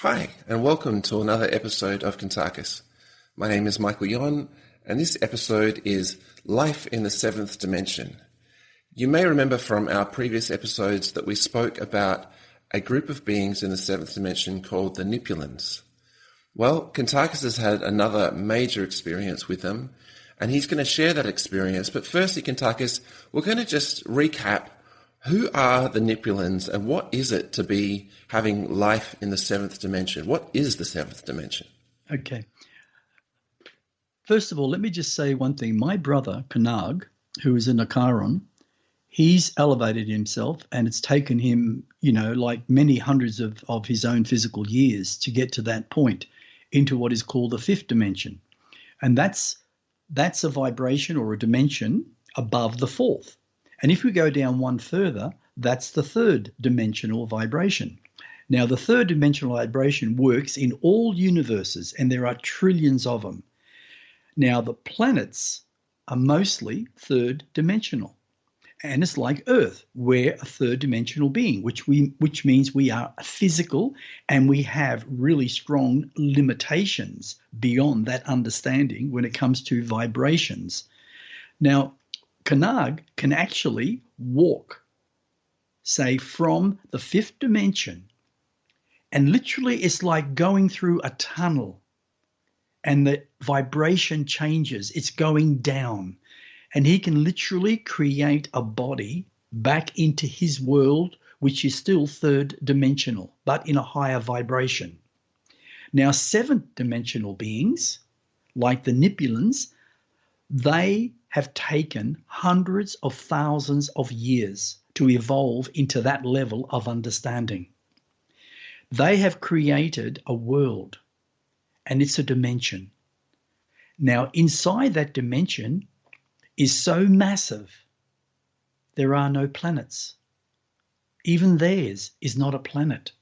Hi, and welcome to another episode of Kuntarkis. My name is Michael Yon, and this episode is Life in the Seventh Dimension. You may remember from our previous episodes that we spoke about a group of beings in the seventh dimension called the Nipyeluns. Well, Kuntarkis has had another major experience with them, and he's going to share that experience. But firstly, Kuntarkis, we're going to just recap who are the Nipyeluns and what is it to be having life in the seventh dimension? What is the seventh dimension? Okay. First of all, let me just say one thing. My brother, Kanag, who is in a Chiron, he's elevated himself, and it's taken him, like many hundreds of his own physical years to get to that point into what is called the fifth dimension. And that's a vibration or a dimension above the fourth. And if we go down one further, that's the third dimensional vibration. Now, the third dimensional vibration works in all universes, and there are trillions of them. Now, the planets are mostly third dimensional. And it's like Earth. We're a third dimensional being, which means we are physical, and we have really strong limitations beyond that understanding when it comes to vibrations. Now, Kanag can actually walk, say, from the fifth dimension, and literally it's like going through a tunnel, and the vibration changes. It's going down, and he can literally create a body back into his world, which is still third dimensional, but in a higher vibration. Now, seventh dimensional beings, like the Nipyeluns, they have taken hundreds of thousands of years to evolve into that level of understanding. They have created a world, and it's a dimension. Now, inside that dimension is so massive, there are no planets. Even theirs is not a planet.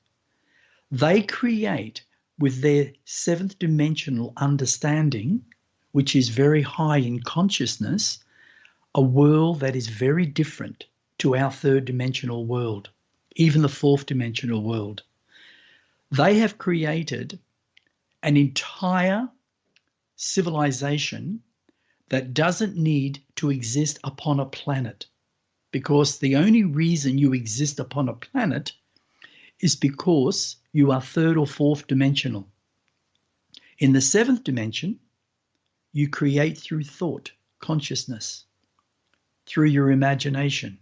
They create, with their seventh dimensional understanding, which is very high in consciousness, a world that is very different to our third dimensional world, even the fourth dimensional world. They have created an entire civilization that doesn't need to exist upon a planet, because the only reason you exist upon a planet is because you are third or fourth dimensional. In the seventh dimension, you create through thought, consciousness, through your imagination.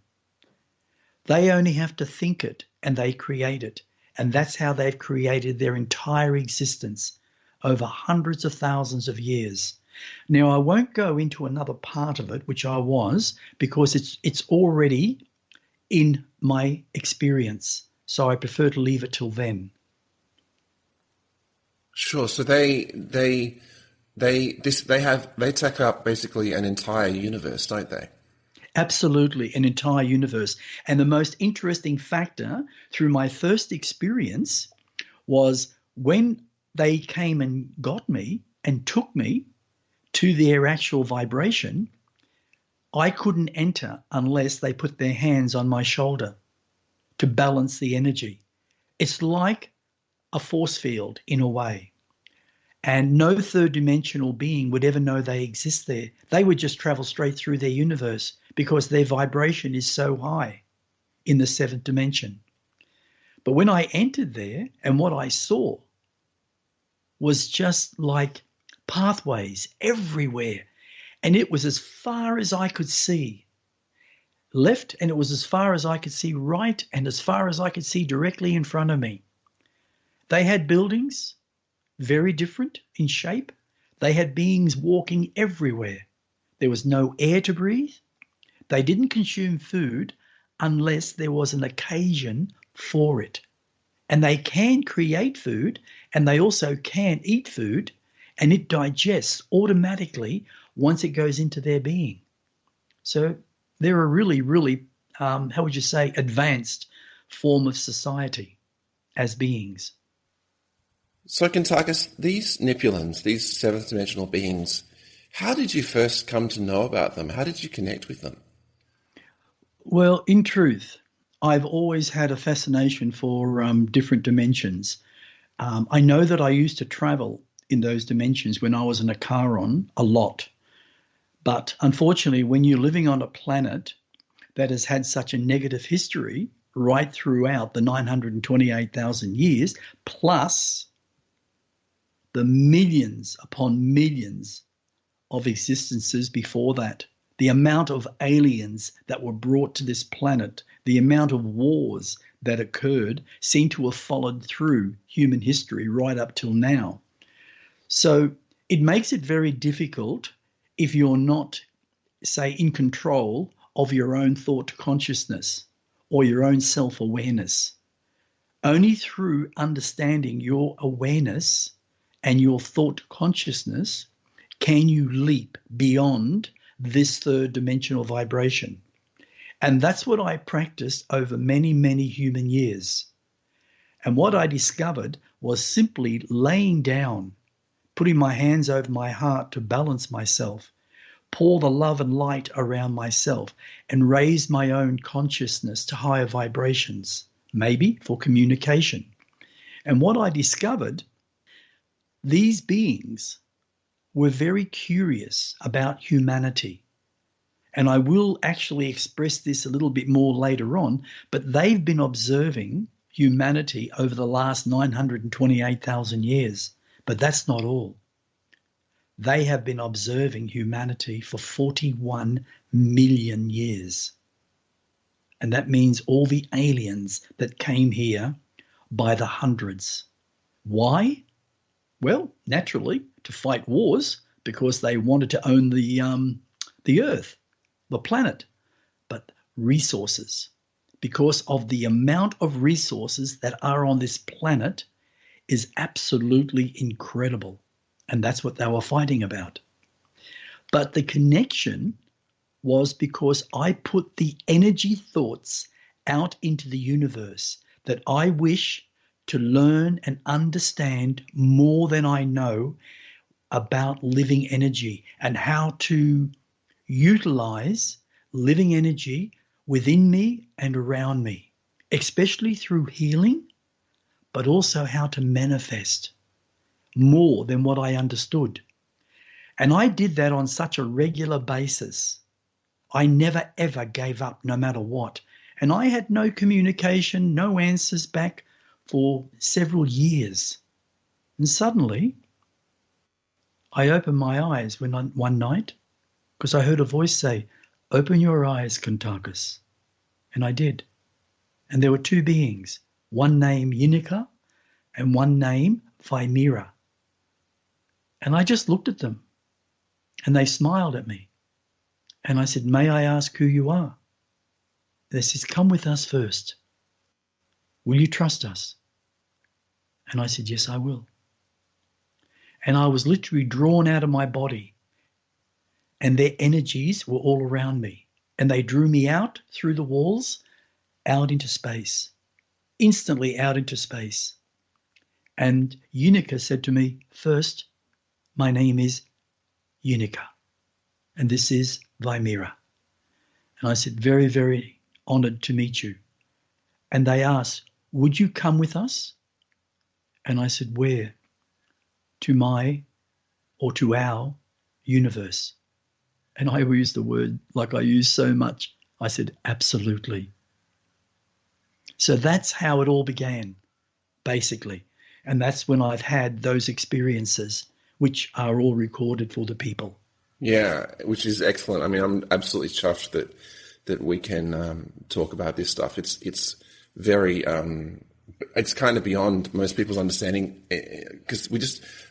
They only have to think it, and they create it. And that's how they've created their entire existence over hundreds of thousands of years. Now, I won't go into another part of it, which I was, because it's already in my experience. So I prefer to leave it till then. Sure. So they take up basically an entire universe, don't they? Absolutely, an entire universe. And the most interesting factor through my first experience was when they came and got me and took me to their actual vibration, I couldn't enter unless they put their hands on my shoulder to balance the energy. It's like a force field in a way. And no third dimensional being would ever know they exist there. They would just travel straight through their universe because their vibration is so high in the seventh dimension. But when I entered there, and what I saw was just like pathways everywhere. And it was as far as I could see left, and it was as far as I could see right, and as far as I could see directly in front of me. They had buildings, very different in shape. They had beings walking everywhere. There was no air to breathe. They didn't consume food unless there was an occasion for it. And they can create food, and they also can eat food, and it digests automatically once it goes into their being. So they're a really, really, advanced form of society as beings. So, Kuntarkis, these Nipyeluns, these seventh dimensional beings, how did you first come to know about them? How did you connect with them? Well, in truth, I've always had a fascination for different dimensions. I know that I used to travel in those dimensions when I was in a Chiron a lot. But unfortunately, when you're living on a planet that has had such a negative history right throughout the 928,000 years, plus the millions upon millions of existences before that, the amount of aliens that were brought to this planet, the amount of wars that occurred seem to have followed through human history right up till now. So it makes it very difficult if you're not, say, in control of your own thought consciousness or your own self-awareness. Only through understanding your awareness and your thought consciousness can you leap beyond this third dimensional vibration. And that's what I practiced over many, many human years. And what I discovered was simply laying down, putting my hands over my heart to balance myself, pour the love and light around myself, and raise my own consciousness to higher vibrations, maybe for communication. And what I discovered, these beings were very curious about humanity. And I will actually express this a little bit more later on, but they've been observing humanity over the last 928,000 years. But that's not all. They have been observing humanity for 41 million years. And that means all the aliens that came here by the hundreds. Why? Well, naturally, to fight wars, because they wanted to own the earth, the planet. But resources, because of the amount of resources that are on this planet, is absolutely incredible. And that's what they were fighting about. But the connection was because I put the energy thoughts out into the universe that I wish to learn and understand more than I know about living energy and how to utilize living energy within me and around me, especially through healing, but also how to manifest more than what I understood. And I did that on such a regular basis. I never ever gave up, no matter what. And I had no communication, no answers back for several years. And suddenly, I opened my eyes one night because I heard a voice say, "Open your eyes, Kuntarkis." And I did. And there were two beings, one named Yinika and one named Vimera. And I just looked at them and they smiled at me. And I said, "May I ask who you are?" They said, "Come with us first. Will you trust us?" And I said, "Yes, I will." And I was literally drawn out of my body. And their energies were all around me. And they drew me out through the walls, out into space. Instantly out into space. And Yinika said to me, "First, my name is Yinika. And this is Vimera." And I said, "Very, very honored to meet you." And they asked, "Would you come with us?" And I said, "Where?" "To my or to our universe." And I used the word like I use so much. I said, "Absolutely." So that's how it all began, basically. And that's when I've had those experiences, which are all recorded for the people. Yeah, which is excellent. I mean, I'm absolutely chuffed that we can talk about this stuff. It's very it's kind of beyond most people's understanding, because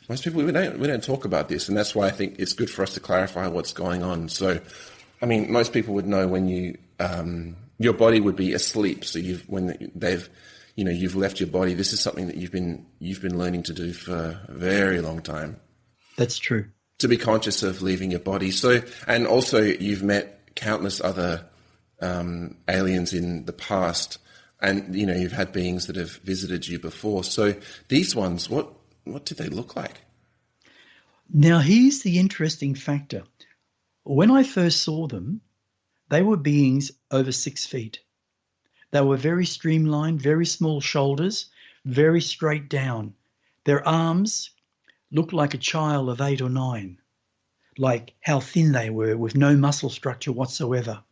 most people we don't talk about this, and that's why I think it's good for us to clarify what's going on. So, I mean, most people would know when you your body would be asleep. So you've left your body. This is something that you've been learning to do for a very long time. That's true. To be conscious of leaving your body. So, and also you've met countless other aliens in the past, and you've had beings that have visited you before. So these ones, what did they look like? Now here's the interesting factor. When I first saw them, they were beings over 6 feet. They were very streamlined, very small shoulders, very straight down. Their arms looked like a child of 8 or 9, like how thin they were with no muscle structure whatsoever.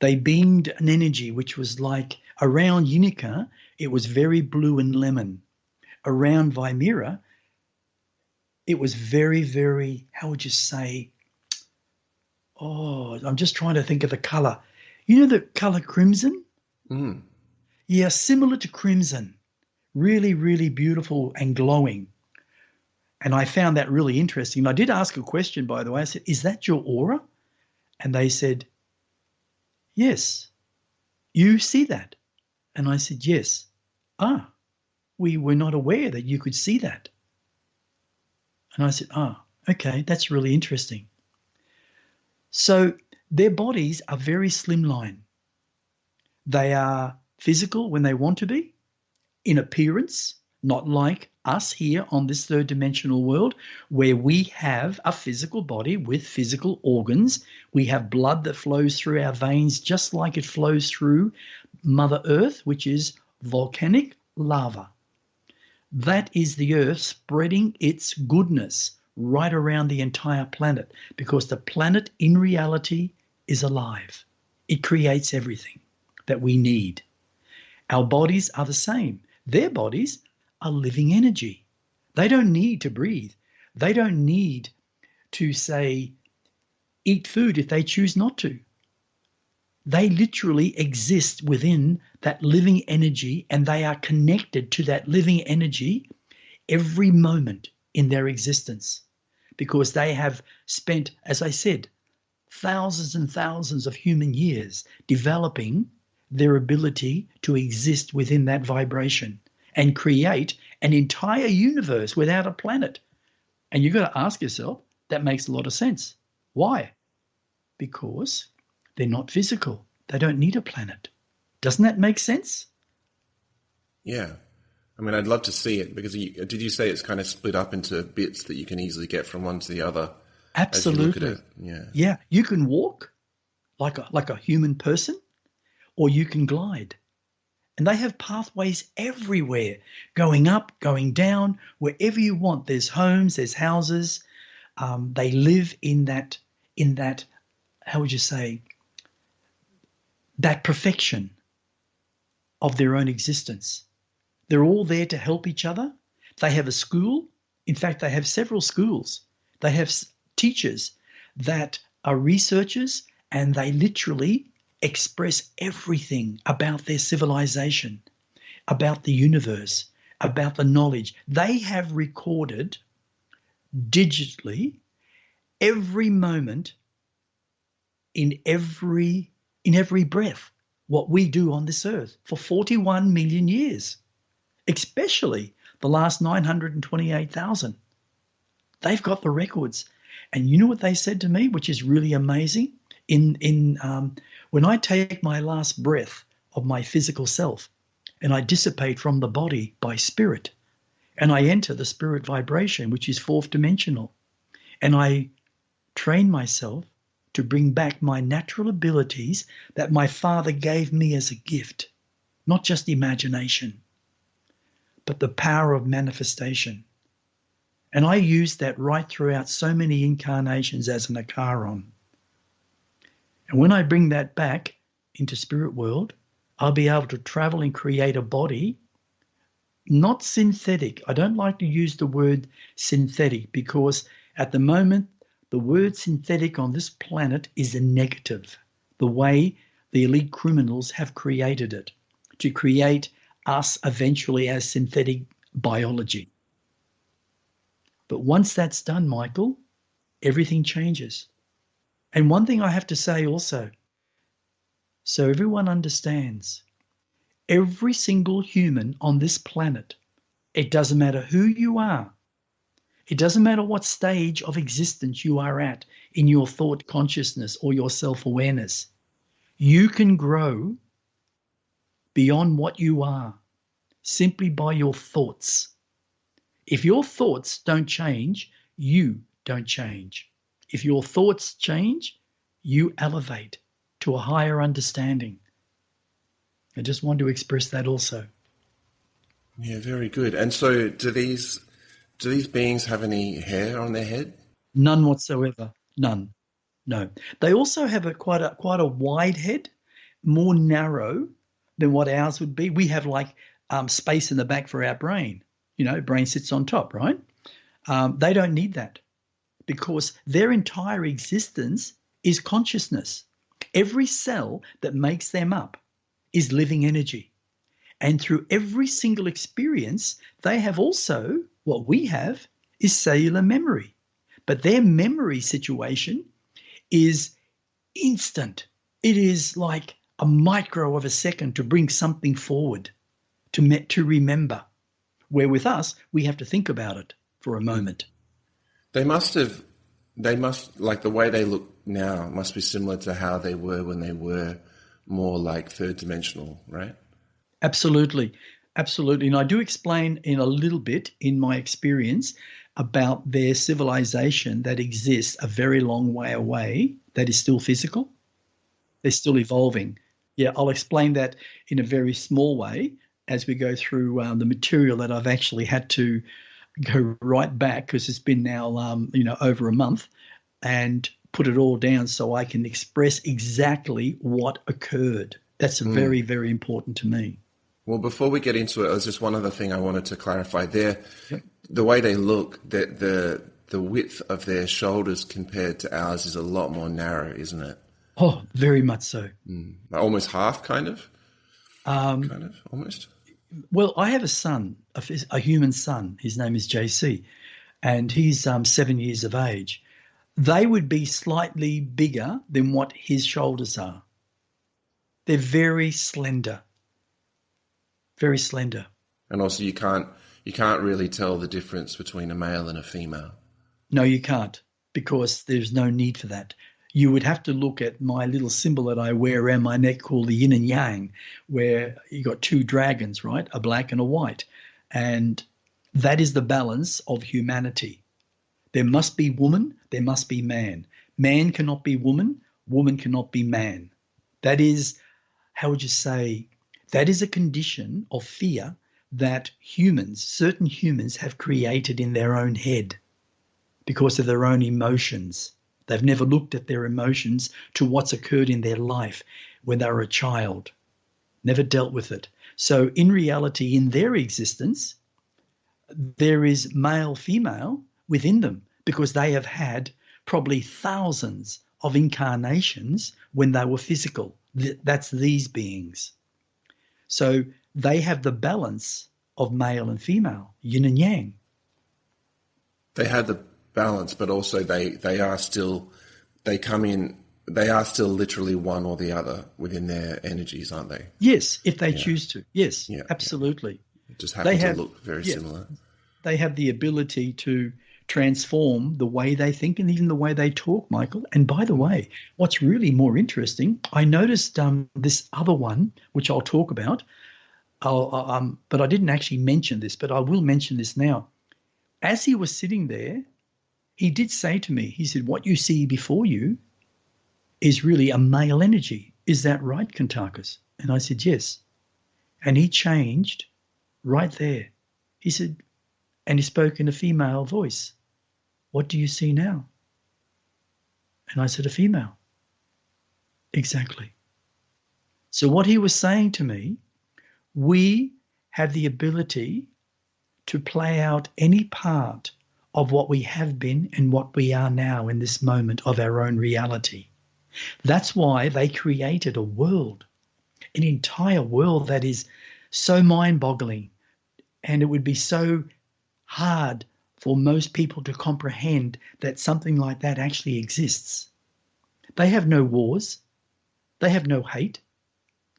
They beamed an energy which was like around Unica, it was very blue and lemon. Around Vimera, it was very, very, how would you say? Oh, I'm just trying to think of the color. You know the color crimson? Mm. Yeah, similar to crimson. Really, really beautiful and glowing. And I found that really interesting. I did ask a question, by the way. I said, is that your aura? And they said, yes. You see that? And I said, yes. Ah, we were not aware that you could see that. And I said, okay, that's really interesting. So their bodies are very slimline. They are physical when they want to be, in appearance, not like us here on this third dimensional world where we have a physical body with physical organs. We have blood that flows through our veins just like it flows through Mother Earth, which is volcanic lava. That is the Earth spreading its goodness right around the entire planet because the planet in reality is alive. It creates everything that we need. Our bodies are the same. Their bodies are living energy. They don't need to breathe. They don't need to, say, eat food if they choose not to. They literally exist within that living energy, and they are connected to that living energy every moment in their existence because they have spent, as I said, thousands and thousands of human years developing their ability to exist within that vibration and create an entire universe without a planet. And you've got to ask yourself, that makes a lot of sense. Why? Because they're not physical. They don't need a planet. Doesn't that make sense? Yeah. I mean, I'd love to see it because did you say it's kind of split up into bits that you can easily get from one to the other? Absolutely. As you look at it? Yeah. Yeah. You can walk like a human person, or you can glide. And they have pathways everywhere, going up, going down, wherever you want. There's homes, there's houses. They live in that, how would you say, that perfection of their own existence. They're all there to help each other. They have a school. In fact, they have several schools. They have teachers that are researchers, and they literally express everything about their civilization, about the universe, about the knowledge. They have recorded digitally every moment in every breath what we do on this earth for 41 million years, especially the last 928,000. They've got the records. And you know what they said to me, which is really amazing? When I take my last breath of my physical self and I dissipate from the body by spirit, and I enter the spirit vibration, which is fourth dimensional, and I train myself to bring back my natural abilities that my Father gave me as a gift, not just imagination, but the power of manifestation. And I use that right throughout so many incarnations as an Acharon. And when I bring that back into spirit world, I'll be able to travel and create a body, not synthetic. I don't like to use the word synthetic because at the moment, the word synthetic on this planet is a negative, the way the elite criminals have created it, to create us eventually as synthetic biology. But once that's done, Michael, everything changes. And one thing I have to say also, so everyone understands, every single human on this planet, it doesn't matter who you are, it doesn't matter what stage of existence you are at in your thought consciousness or your self-awareness, you can grow beyond what you are simply by your thoughts. If your thoughts don't change, you don't change. If your thoughts change, you elevate to a higher understanding. I just want to express that also. Yeah, very good. And so do these Do these beings have any hair on their head? None whatsoever. None. No. They also have quite a wide head, more narrow than what ours would be. We have like space in the back for our brain. Brain sits on top, right? They don't need that because their entire existence is consciousness. Every cell that makes them up is living energy. And through every single experience, they have also, what we have is cellular memory. But their memory situation is instant. It is like a micro of a second to bring something forward, to remember. Where with us, we have to think about it for a moment. They must, like the way they look now must be similar to how they were when they were more like third dimensional, right? Absolutely. Absolutely. And I do explain in a little bit in my experience about their civilization that exists a very long way away that is still physical. They're still evolving. Yeah, I'll explain that in a very small way as we go through the material that I've actually had to go right back because it's been now, over a month, and put it all down so I can express exactly what occurred. That's very, very important to me. Well, before we get into it, there's just one other thing I wanted to clarify there. Yep. The way they look, the width of their shoulders compared to ours is a lot more narrow, isn't it? Oh, very much so. Almost half, kind of? Almost? Well, I have a son, a human son. His name is JC, and he's 7 years of age. They would be slightly bigger than what his shoulders are. They're very slender. Very slender. And also you can't really tell the difference between a male and a female. No, you can't, because there's no need for that. You would have to look at my little symbol that I wear around my neck called the yin and yang, where you got two dragons, right? A black and a white. And that is the balance of humanity. There must be woman, there must be man. Man cannot be woman, woman cannot be man. That is, how would you say, that is a condition of fear that certain humans have created in their own head because of their own emotions. They've never looked at their emotions to what's occurred in their life when they were a child, never dealt with it. So in reality, in their existence, there is male, female within them because they have had probably thousands of incarnations when they were physical. That's these beings. So they have the balance of male and female, yin and yang. They have the balance, but also they are still literally one or the other within their energies, aren't they? Yes, if they choose to. Yes, absolutely. It just happens to look very similar. They have the ability to transform the way they think and even the way they talk, Michael. And by the way, what's really more interesting, I noticed this other one, which I'll talk about, but I didn't actually mention this, but I will mention this now. As he was sitting there, he did say to me, he said, what you see before you is really a male energy. Is that right, Kuntarkis? And I said, yes. And he changed right there. He said, and he spoke in a female voice. What do you see now? And I said, a female. Exactly. So what he was saying to me, we have the ability to play out any part of what we have been and what we are now in this moment of our own reality. That's why they created a world, an entire world that is so mind-boggling, and it would be so hard for most people to comprehend that something like that actually exists. They have no wars. They have no hate.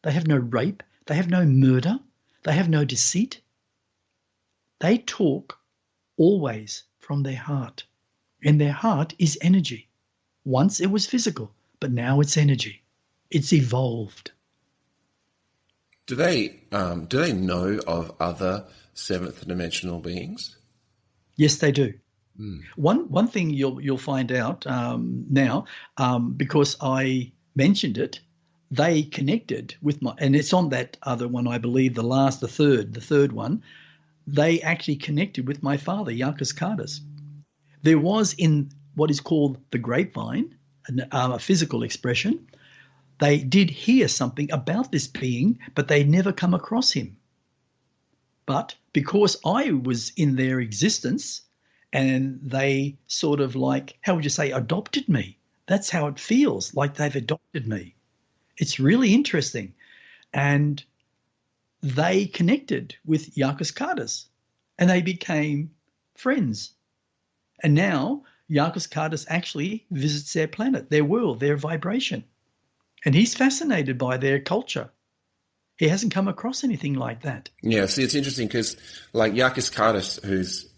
They have no rape. They have no murder. They have no deceit. They talk always from their heart. And their heart is energy. Once it was physical, but now it's energy. It's evolved. Do they know of other seventh dimensional beings? Yes, they do. One thing you'll find out now, because I mentioned it, they connected with and it's on that other one, I believe, the third one. they actually connected with my father, Yakis. There was in what is called the grapevine, a physical expression, they did hear something about this being, but they never come across him. But because I was in their existence and they sort of like, how would you say, adopted me. That's how it feels, like they've adopted me. It's really interesting. And they connected with Yakis and they became friends. And now Yakis actually visits their planet, their world, their vibration. And he's fascinated by their culture. He hasn't come across anything like that. Yeah, see, it's interesting because, like, Yakis, who's,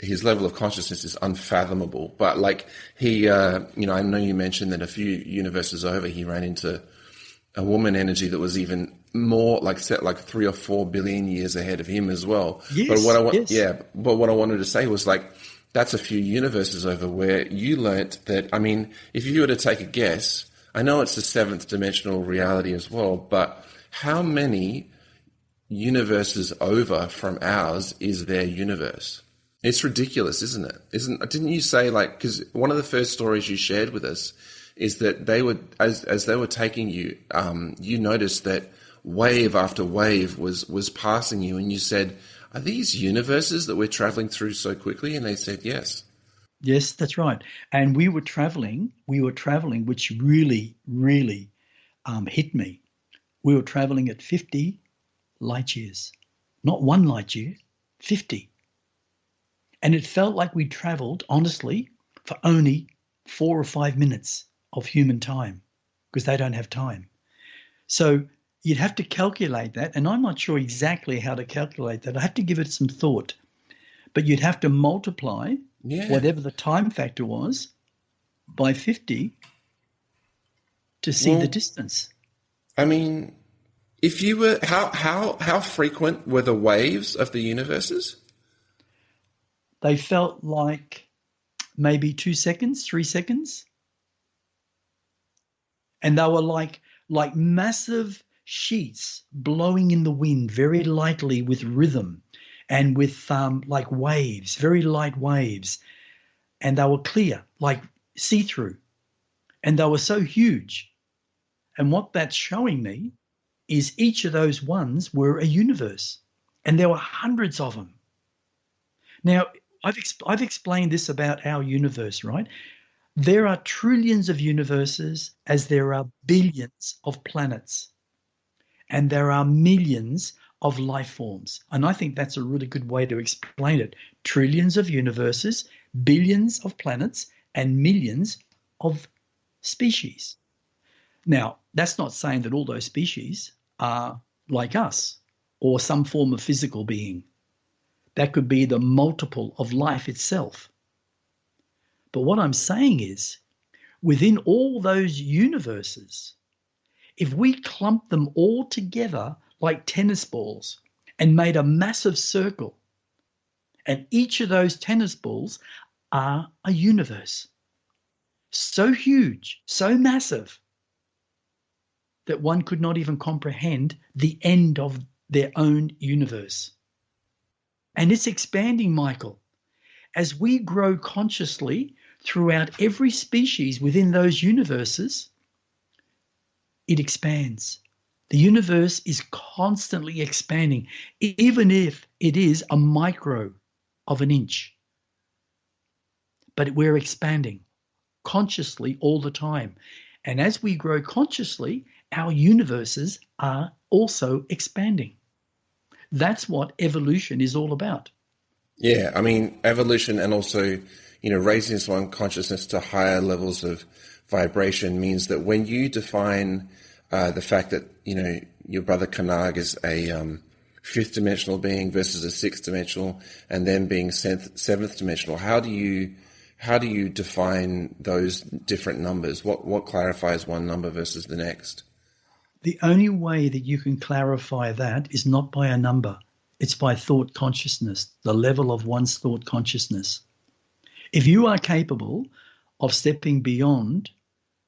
his level of consciousness is unfathomable. But like he, I know you mentioned that a few universes over, he ran into a woman energy that was even more like 3 or 4 billion years ahead of him as well. Yes, but yes. But what I wanted to say was like, that's a few universes over where you learnt that, I mean, if you were to take a guess, I know it's the 7th dimensional reality as well, but how many universes over from ours is their universe? It's ridiculous, isn't it? Didn't you say, like, because one of the first stories you shared with us is that they were, as they were taking you, you noticed that wave after wave was passing you, and you said, are these universes that we're traveling through so quickly? And they said, yes. Yes, that's right. And we were traveling, which really, really hit me. We were traveling at 50 light years, not 1 light year, 50. And it felt like we traveled, honestly, for only 4 or 5 minutes of human time, because they don't have time. So you'd have to calculate that, and I'm not sure exactly how to calculate that. I have to give it some thought. But you'd have to multiply whatever the time factor was by 50 to see the distance. I mean, if you were, how frequent were the waves of the universes? They felt like maybe 2 seconds, 3 seconds. And they were like massive sheets blowing in the wind very lightly with rhythm and with like waves, very light waves. And they were clear, like see-through. And they were so huge. And what that's showing me is each of those ones were a universe. And there were hundreds of them. Now, I've explained this about our universe, right? There are trillions of universes as there are billions of planets. And there are millions of life forms. And I think that's a really good way to explain it. Trillions of universes, billions of planets, and millions of species. Now, that's not saying that all those species are like us or some form of physical being. That could be the multiple of life itself. But what I'm saying is, within all those universes, if we clumped them all together like tennis balls and made a massive circle, and each of those tennis balls are a universe, so huge, so massive, that one could not even comprehend the end of their own universe. And it's expanding, Michael. As we grow consciously throughout every species within those universes, it expands. The universe is constantly expanding, even if it is a micro of an inch. But we're expanding consciously all the time. And as we grow consciously, our universes are also expanding. That's what evolution is all about. Yeah, I mean, evolution and also, raising one's consciousness to higher levels of vibration means that when you define the fact that, your brother Kanag is a fifth dimensional being versus a sixth dimensional and then being seventh dimensional, how do you define those different numbers? What clarifies one number versus the next? The only way that you can clarify that is not by a number. It's by thought consciousness, the level of one's thought consciousness. If you are capable of stepping beyond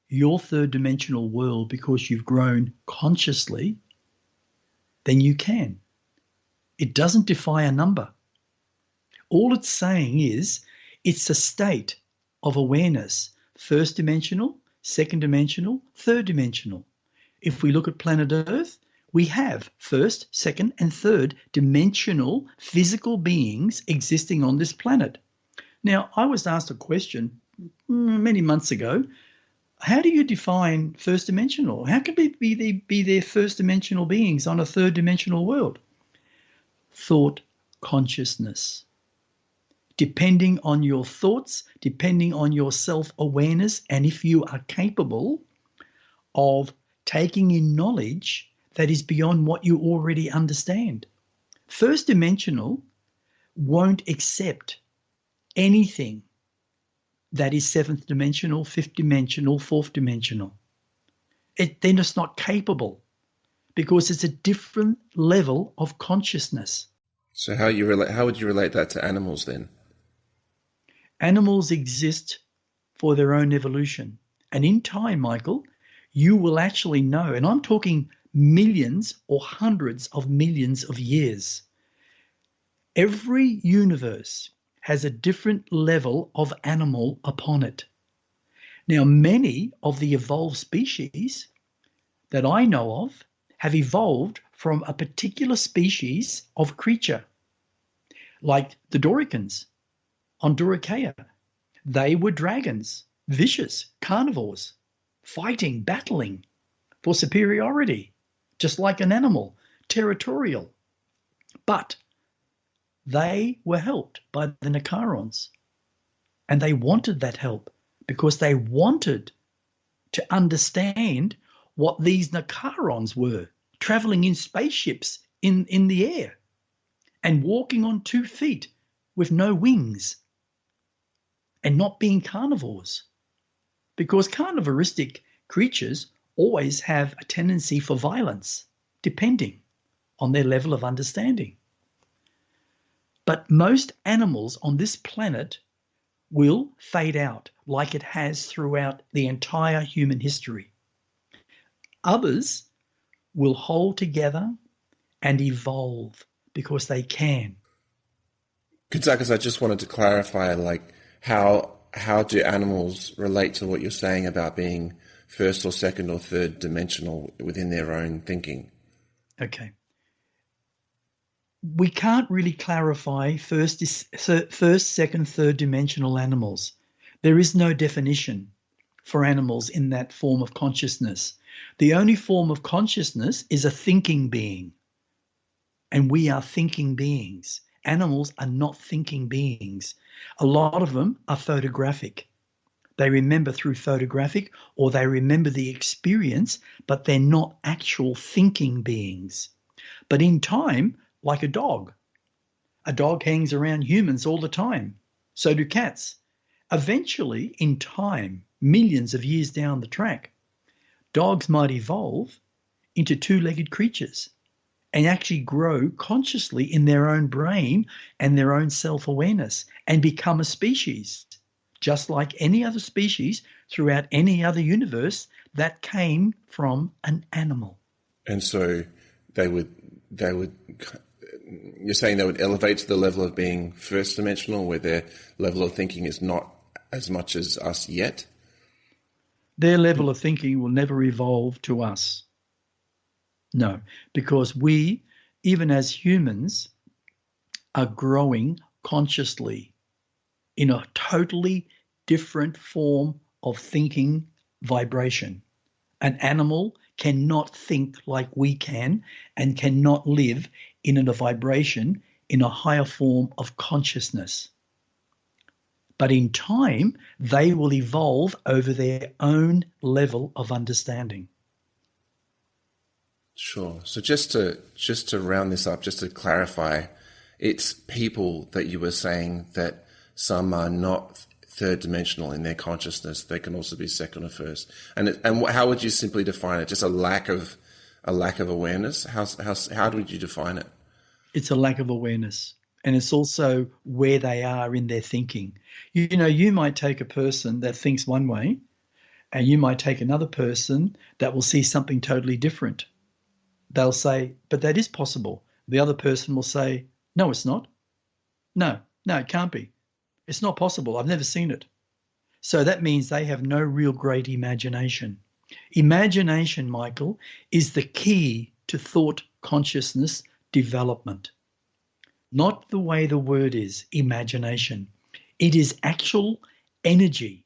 your third dimensional world because you've grown consciously, then you can. It doesn't defy a number. All it's saying is it's a state of awareness, first dimensional, second dimensional, third dimensional. If we look at planet Earth, we have first, second, and third dimensional physical beings existing on this planet. Now, I was asked a question many months ago. How do you define first dimensional? How can be there first dimensional beings on a third dimensional world? Thought consciousness. Depending on your thoughts, depending on your self-awareness, and if you are capable of taking in knowledge that is beyond what you already understand. First dimensional won't accept anything that is seventh dimensional, fifth dimensional, fourth dimensional. They're just not capable because it's a different level of consciousness. So how would you relate that to animals then? Animals exist for their own evolution. And in time, Michael, you will actually know, and I'm talking millions or hundreds of millions of years. Every universe has a different level of animal upon it. Now, many of the evolved species that I know of have evolved from a particular species of creature, like the Doricans on Dorochaea. They were dragons, vicious, carnivores, fighting, battling for superiority, just like an animal, territorial. But they were helped by the Nikarons, and they wanted that help because they wanted to understand what these Nikarons were, traveling in spaceships in the air and walking on 2 feet with no wings and not being carnivores. Because carnivoristic creatures always have a tendency for violence, depending on their level of understanding. But most animals on this planet will fade out like it has throughout the entire human history. Others will hold together and evolve because they can. Kuntarkis, I just wanted to clarify, how do animals relate to what you're saying about being first or second or third dimensional within their own thinking? Okay. We can't really clarify first, second, third dimensional animals. There is no definition for animals in that form of consciousness. The only form of consciousness is a thinking being, and we are thinking beings. Animals are not thinking beings. A lot of them are photographic. They remember through photographic, or they remember the experience, but they're not actual thinking beings. But in time, like a dog hangs around humans all the time. So do cats. Eventually, in time, millions of years down the track, dogs might evolve into two-legged creatures and actually grow consciously in their own brain and their own self-awareness and become a species, just like any other species throughout any other universe that came from an animal. And so they would, you're saying they would elevate to the level of being first dimensional, where their level of thinking is not as much as us yet? Their level of thinking will never evolve to us. No, because we, even as humans, are growing consciously in a totally different form of thinking vibration. An animal cannot think like we can and cannot live in a vibration in a higher form of consciousness. But in time, they will evolve over their own level of understanding. Sure. So just to round this up, just to clarify, it's people that you were saying that some are not third dimensional in their consciousness. They can also be second or first. And how would you simply define it? Just a lack of awareness? How would you define it? It's a lack of awareness. And it's also where they are in their thinking. You know, you might take a person that thinks one way And you might take another person that will see something totally different. They'll say, but that is possible. The other person will say, no, it's not. No, it can't be. It's not possible. I've never seen it. So that means they have no real great imagination. Imagination, Michael, is the key to thought consciousness development. Not the way the word is, imagination. It is actual energy.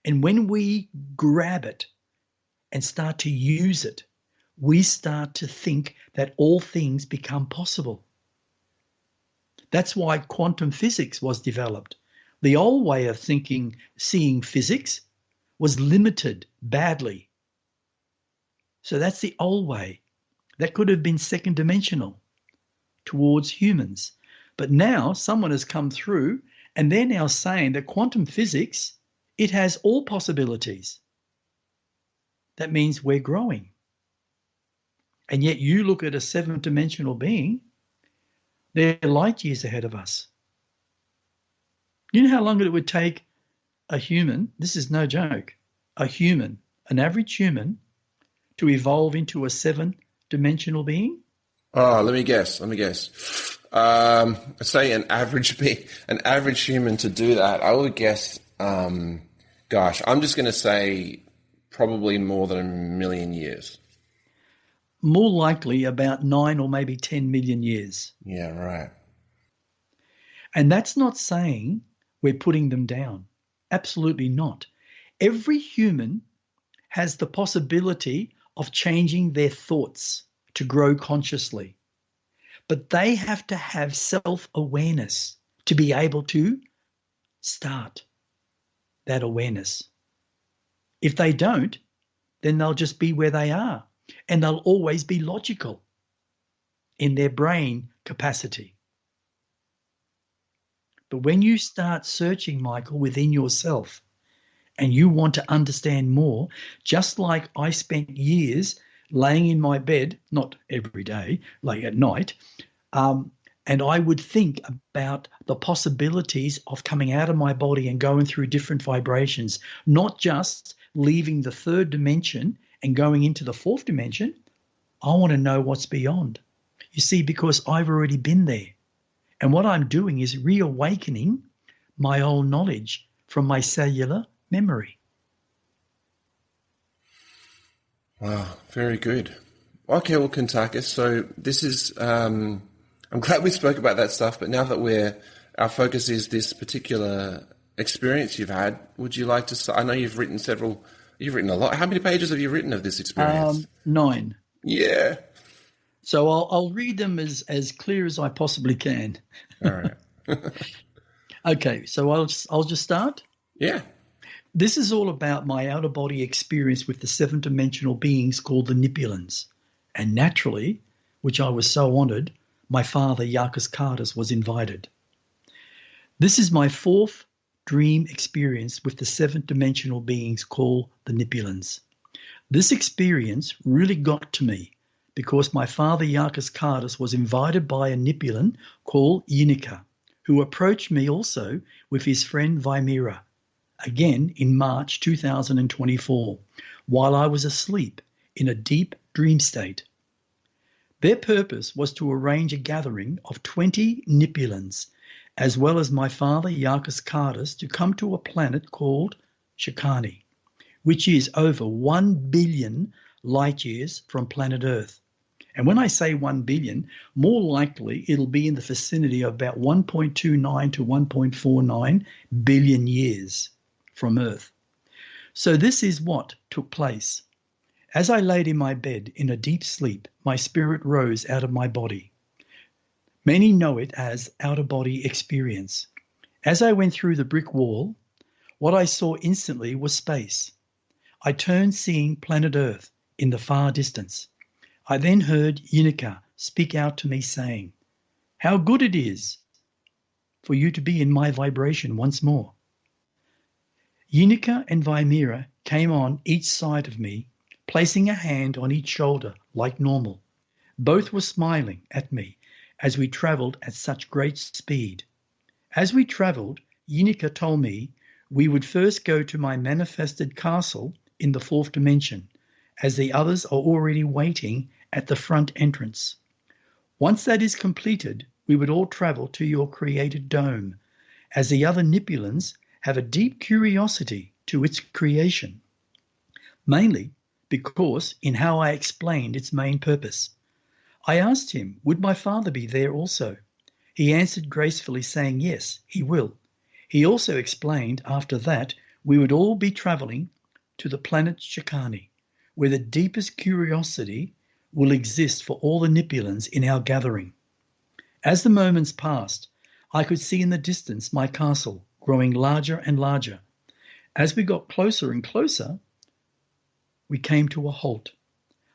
And when we grab it and start to use it, we start to think that all things become possible. That's why quantum physics was developed. The old way of thinking, seeing physics, was limited badly. So that's the old way. That could have been second dimensional towards humans. But now someone has come through and they're now saying that quantum physics, it has all possibilities. That means we're growing. And yet you look at a seventh dimensional being, they're light years ahead of us. You know how long it would take a human, this is no joke, a human, an average human, to evolve into a seven-dimensional being? Oh, let me guess. Say an average human to do that. I would guess, I'm just going to say probably more than 1 million years. More likely about 9 or maybe 10 million years. Yeah, right. And that's not saying we're putting them down. Absolutely not. Every human has the possibility of changing their thoughts to grow consciously. But they have to have self-awareness to be able to start that awareness. If they don't, then they'll just be where they are, and they'll always be logical in their brain capacity. But when you start searching, Michael, within yourself, and you want to understand more, just like I spent years laying in my bed, not every day, like at night, and I would think about the possibilities of coming out of my body and going through different vibrations, not just leaving the third dimension and going into the fourth dimension. I want to know what's beyond. You see, because I've already been there. And what I'm doing is reawakening my old knowledge from my cellular memory. Wow, very good. Okay, well, Kuntarkis, so this is, I'm glad we spoke about that stuff, but now that our focus is this particular experience you've had, would you like to, I know you've written a lot. How many pages have you written of this experience? 9. Yeah. So I'll read them as clear as I possibly can. All right. Okay, so I'll just start. Yeah. This is all about my out-of-body experience with the seven-dimensional beings called the Nipyeluns. And naturally, which I was so honored, my father, Yakis Kardas, was invited. This is my fourth dream experience with the seventh-dimensional beings called the Nipyeluns. This experience really got to me because my father, Yakis Kardas, was invited by a Nipyelun called Yinika, who approached me also with his friend Vimera, again in March 2024, while I was asleep in a deep dream state. Their purpose was to arrange a gathering of 20 Nipyeluns, as well as my father Yakis Kardas, to come to a planet called Shikani, which is over 1 billion light years from planet Earth. And when I say 1 billion, more likely it'll be in the vicinity of about 1.29 to 1.49 billion years from Earth. So this is what took place. As I laid in my bed in a deep sleep, my spirit rose out of my body. Many know it as out-of-body experience. As I went through the brick wall, what I saw instantly was space. I turned seeing planet Earth in the far distance. I then heard Yinika speak out to me saying, "How good it is for you to be in my vibration once more." Yinika and Vimera came on each side of me, placing a hand on each shoulder like normal. Both were smiling at me as we travelled at such great speed. As we travelled, Yinika told me we would first go to my manifested castle in the fourth dimension, as the others are already waiting at the front entrance. Once that is completed, we would all travel to your created dome, as the other Nipyeluns have a deep curiosity to its creation, mainly because in how I explained its main purpose. I asked him, would my father be there also? He answered gracefully, saying yes, he will. He also explained after that we would all be traveling to the planet Shikani, where the deepest curiosity will exist for all the Nipyeluns in our gathering. As the moments passed, I could see in the distance my castle growing larger and larger. As we got closer and closer, we came to a halt.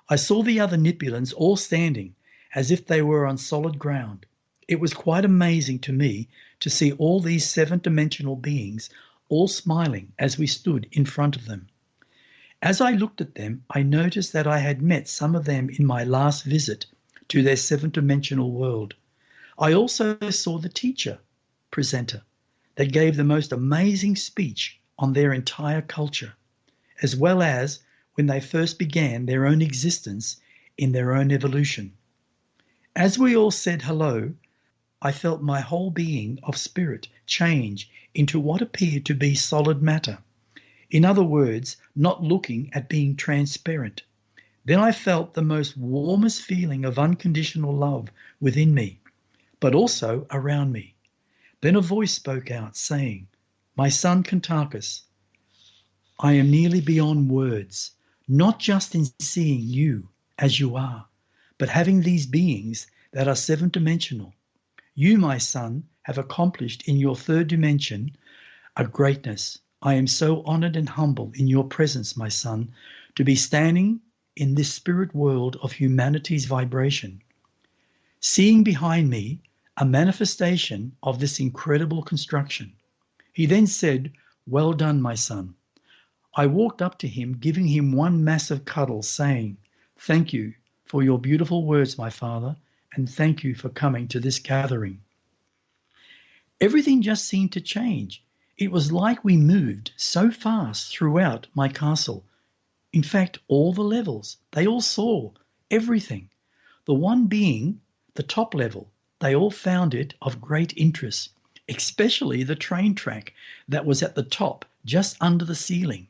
I saw the other Nipyeluns all standing as if they were on solid ground. It was quite amazing to me to see all these seven-dimensional beings all smiling as we stood in front of them. As I looked at them, I noticed that I had met some of them in my last visit to their seven-dimensional world. I also saw the teacher, presenter, that gave the most amazing speech on their entire culture, as well as when they first began their own existence in their own evolution. As we all said hello, I felt my whole being of spirit change into what appeared to be solid matter. In other words, not looking at being transparent. Then I felt the most warmest feeling of unconditional love within me, but also around me. Then a voice spoke out saying, "My son Kuntarkis, I am nearly beyond words, not just in seeing you as you are, but having these beings that are seven-dimensional. You, my son, have accomplished in your third dimension a greatness. I am so honored and humble in your presence, my son, to be standing in this spirit world of humanity's vibration, seeing behind me a manifestation of this incredible construction." He then said, "Well done, my son." I walked up to him, giving him one massive cuddle, saying, "Thank you for your beautiful words, my father, and thank you for coming to this gathering." Everything just seemed to change. It was like we moved so fast throughout my castle. In fact, all the levels, they all saw everything. The one being the top level, they all found it of great interest, especially the train track that was at the top just under the ceiling,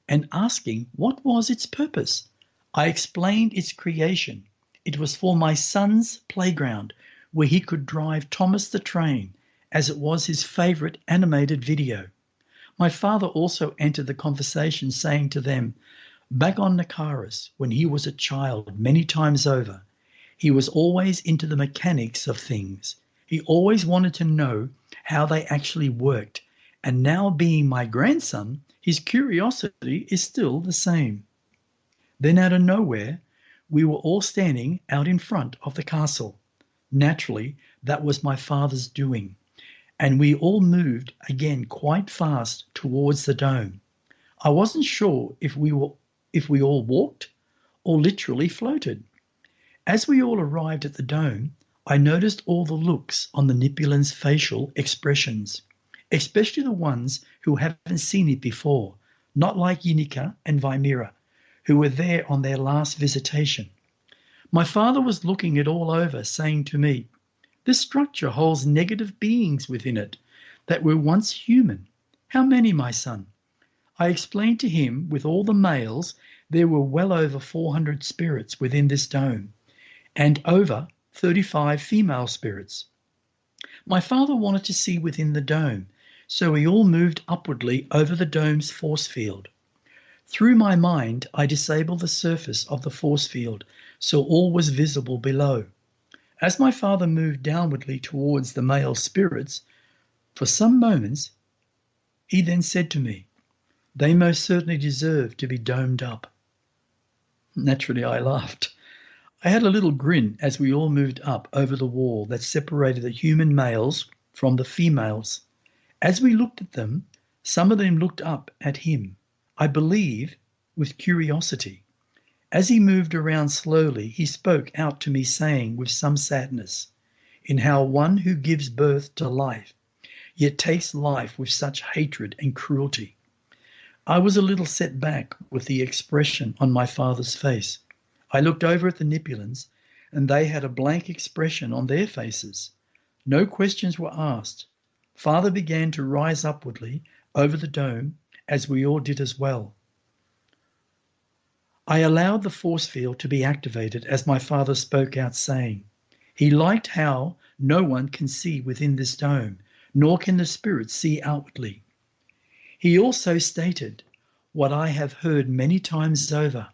and asking what was its purpose. I explained its creation. It was for my son's playground, where he could drive Thomas the Train, as it was his favorite animated video. My father also entered the conversation, saying to them, back on Nakaris, when he was a child many times over, he was always into the mechanics of things. He always wanted to know how they actually worked, and now being my grandson, his curiosity is still the same. Then out of nowhere, we were all standing out in front of the castle. Naturally, that was my father's doing, and we all moved again quite fast towards the dome. I wasn't sure if we all walked or literally floated. As we all arrived at the dome, I noticed all the looks on the Nipyeluns' facial expressions, especially the ones who haven't seen it before, not like Yinika and Vimira, who were there on their last visitation. My father was looking it all over, saying to me, "This structure holds negative beings within it that were once human. How many, my son?" I explained to him with all the males there were well over 400 spirits within this dome, and over 35 female spirits. My father wanted to see within the dome, so we all moved upwardly over the dome's force field. Through my mind, I disabled the surface of the force field, so all was visible below. As my father moved downwardly towards the male spirits, for some moments, he then said to me, "They most certainly deserve to be domed up." Naturally, I laughed. I had a little grin as we all moved up over the wall that separated the human males from the females. As we looked at them, some of them looked up at him, I believe, with curiosity. As he moved around slowly, he spoke out to me, saying with some sadness, in how one who gives birth to life, yet takes life with such hatred and cruelty. I was a little set back with the expression on my father's face. I looked over at the Nipyeluns, and they had a blank expression on their faces. No questions were asked. Father began to rise upwardly over the dome, as we all did as well. I allowed the force field to be activated as my father spoke out, saying, he liked how no one can see within this dome, nor can the spirits see outwardly. He also stated what I have heard many times over.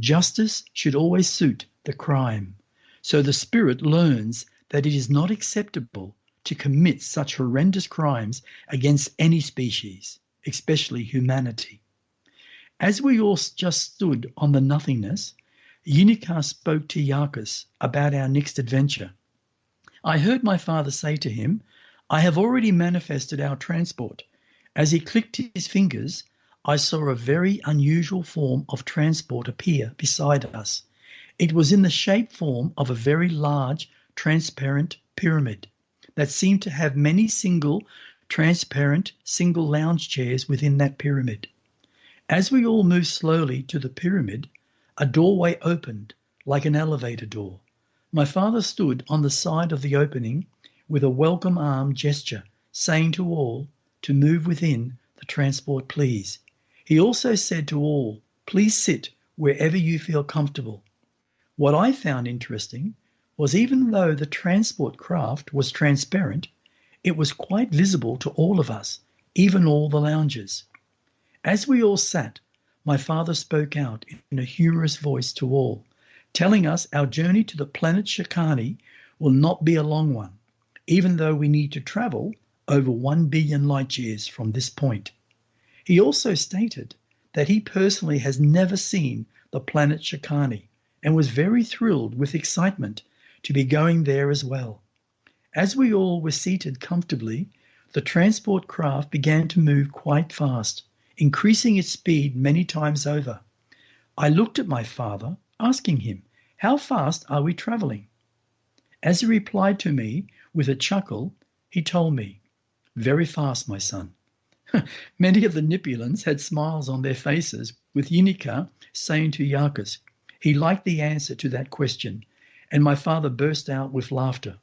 Justice should always suit the crime, so the spirit learns that it is not acceptable to commit such horrendous crimes against any species, especially humanity. As we all just stood on the nothingness, Unica spoke to Yarkus about our next adventure. I heard my father say to him, I have already manifested our transport. As he clicked his fingers, I saw a very unusual form of transport appear beside us. It was in the shape form of a very large, transparent pyramid that seemed to have many transparent single lounge chairs within that pyramid. As we all moved slowly to the pyramid, a doorway opened like an elevator door. My father stood on the side of the opening with a welcome arm gesture, saying to all to move within the transport, please. He also said to all, please sit wherever you feel comfortable. What I found interesting was even though the transport craft was transparent, it was quite visible to all of us, even all the loungers. As we all sat, my father spoke out in a humorous voice to all, telling us our journey to the planet Shikani will not be a long one, even though we need to travel over 1 billion light years from this point. He also stated that he personally has never seen the planet Shikani and was very thrilled with excitement to be going there as well. As we all were seated comfortably, the transport craft began to move quite fast, increasing its speed many times over. I looked at my father, asking him, how fast are we traveling? As he replied to me with a chuckle, he told me, very fast, my son. Many of the Nipyeluns had smiles on their faces, with Unica saying to Yarkus, he liked the answer to that question, and my father burst out with laughter.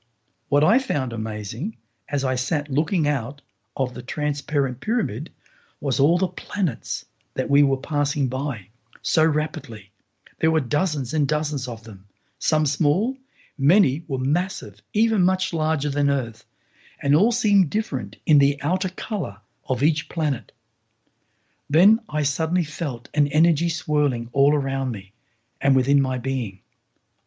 What I found amazing, as I sat looking out of the transparent pyramid, was all the planets that we were passing by so rapidly. There were dozens and dozens of them, some small, many were massive, even much larger than Earth, and all seemed different in the outer color of each planet. Then I suddenly felt an energy swirling all around me and within my being.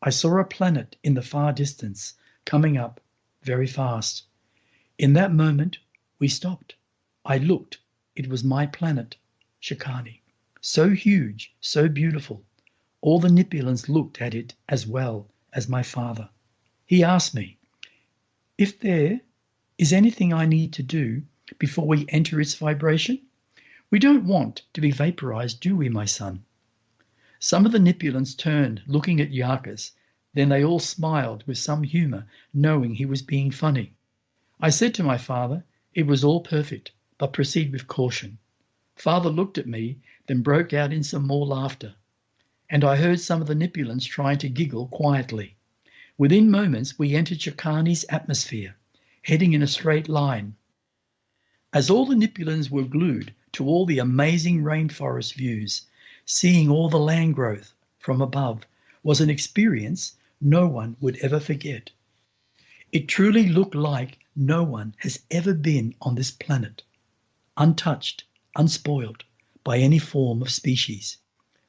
I saw a planet in the far distance coming up very fast. In that moment, we stopped. I looked. It was my planet, Shikani. So huge, so beautiful. All the Nipyeluns looked at it as well as my father. He asked me, if there is anything I need to do before we enter its vibration? We don't want to be vaporized, do we, my son? Some of the Nipyeluns turned, looking at Yarkus. Then they all smiled with some humor, knowing he was being funny. I said to my father, it was all perfect, but proceed with caution. Father looked at me, then broke out in some more laughter, and I heard some of the Nipyeluns trying to giggle quietly. Within moments, we entered Shikani's atmosphere, heading in a straight line. As all the Nipyeluns were glued to all the amazing rainforest views, seeing all the land growth from above was an experience no one would ever forget. It truly looked like no one has ever been on this planet, untouched, unspoiled by any form of species.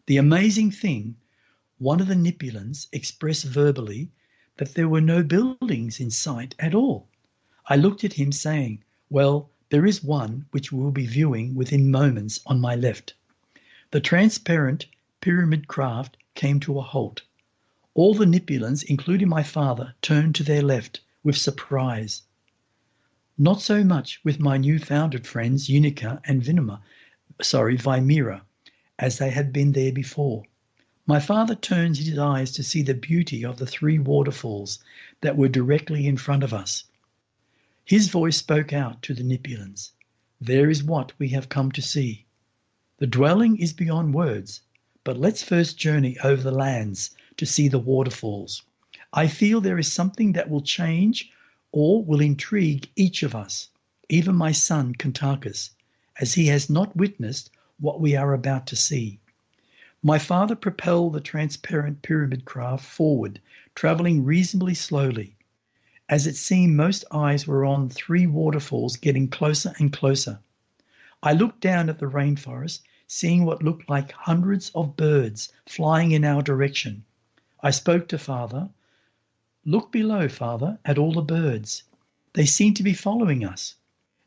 The amazing thing, one of the Nipyeluns expressed verbally that there were no buildings in sight at all. I looked at him saying, well, there is one which we'll be viewing within moments on my left. The transparent pyramid craft came to a halt. All the Nipyeluns, including my father, turned to their left with surprise. Not so much with my new-founded friends Unica and Vimira, as they had been there before. My father turned his eyes to see the beauty of the 3 waterfalls that were directly in front of us. His voice spoke out to the Nipyeluns. There is what we have come to see. The dwelling is beyond words, but let's first journey over the lands to see the waterfalls. I feel there is something that will change or will intrigue each of us, even my son Kuntarkis, as he has not witnessed what we are about to see. My father propelled the transparent pyramid craft forward, travelling reasonably slowly. As it seemed, most eyes were on 3 waterfalls getting closer and closer. I looked down at the rainforest, seeing what looked like hundreds of birds flying in our direction. I spoke to Father. "Look below, Father, at all the birds. They seem to be following us."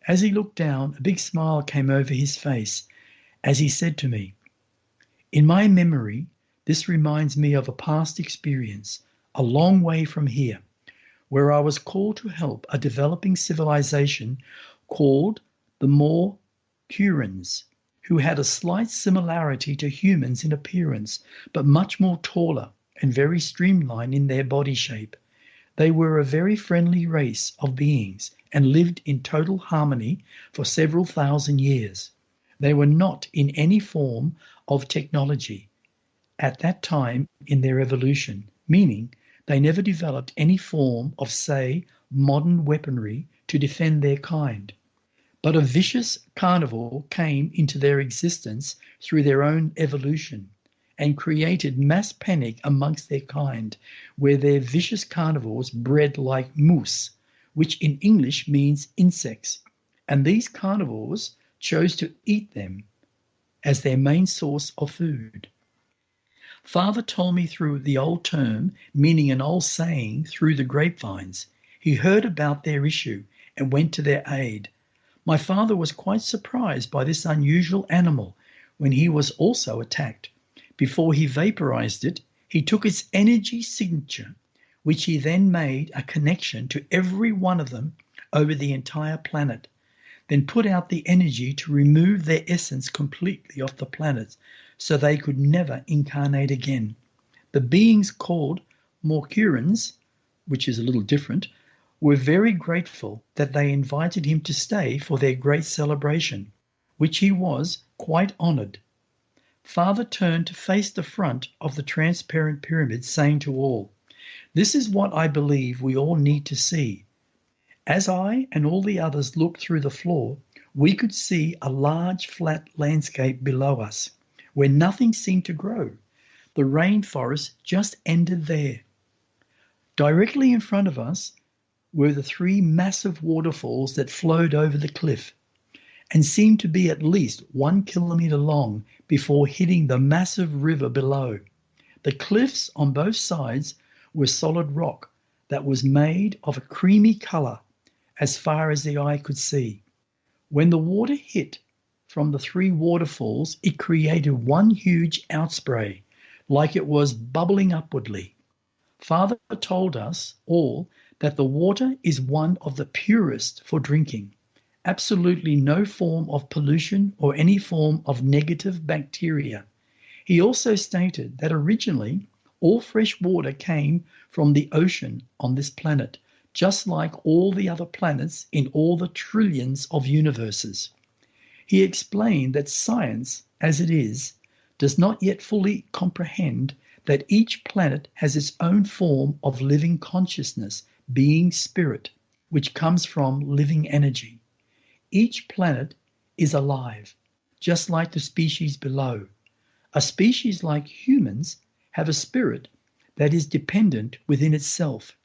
As he looked down, a big smile came over his face as he said to me, "In my memory, this reminds me of a past experience, a long way from here, where I was called to help a developing civilization called the Nipyeluns, who had a slight similarity to humans in appearance, but much more taller and very streamlined in their body shape. They were a very friendly race of beings and lived in total harmony for several thousand years. They were not in any form of technology at that time in their evolution, meaning they never developed any form of, say, modern weaponry to defend their kind. But a vicious carnivore came into their existence through their own evolution and created mass panic amongst their kind, where their vicious carnivores bred like moose, which in English means insects, and these carnivores chose to eat them as their main source of food. Father told me through the old term, meaning an old saying, through the grapevines. He heard about their issue and went to their aid. My father was quite surprised by this unusual animal when he was also attacked. Before he vaporized it, he took its energy signature, which he then made a connection to every one of them over the entire planet, then put out the energy to remove their essence completely off the planet so they could never incarnate again. The beings called Nipyeluns, which is a little different, were very grateful that they invited him to stay for their great celebration, which he was quite honored. Father turned to face the front of the transparent pyramid, saying to all, "This is what I believe we all need to see." As I and all the others looked through the floor, we could see a large flat landscape below us, where nothing seemed to grow. The rainforest just ended there. Directly in front of us were the 3 massive waterfalls that flowed over the cliff and seemed to be at least 1 kilometer long before hitting the massive river below. The cliffs on both sides were solid rock that was made of a creamy color as far as the eye could see. When the water hit from the 3 waterfalls, it created one huge outspray, like it was bubbling upwardly. Father told us all that the water is one of the purest for drinking. Absolutely no form of pollution or any form of negative bacteria. He also stated that originally all fresh water came from the ocean on this planet, just like all the other planets in all the trillions of universes. He explained that science, as it is, does not yet fully comprehend that each planet has its own form of living consciousness, being spirit, which comes from living energy. Each planet is alive, just like the species below. A species like humans have a spirit that is dependent within itself.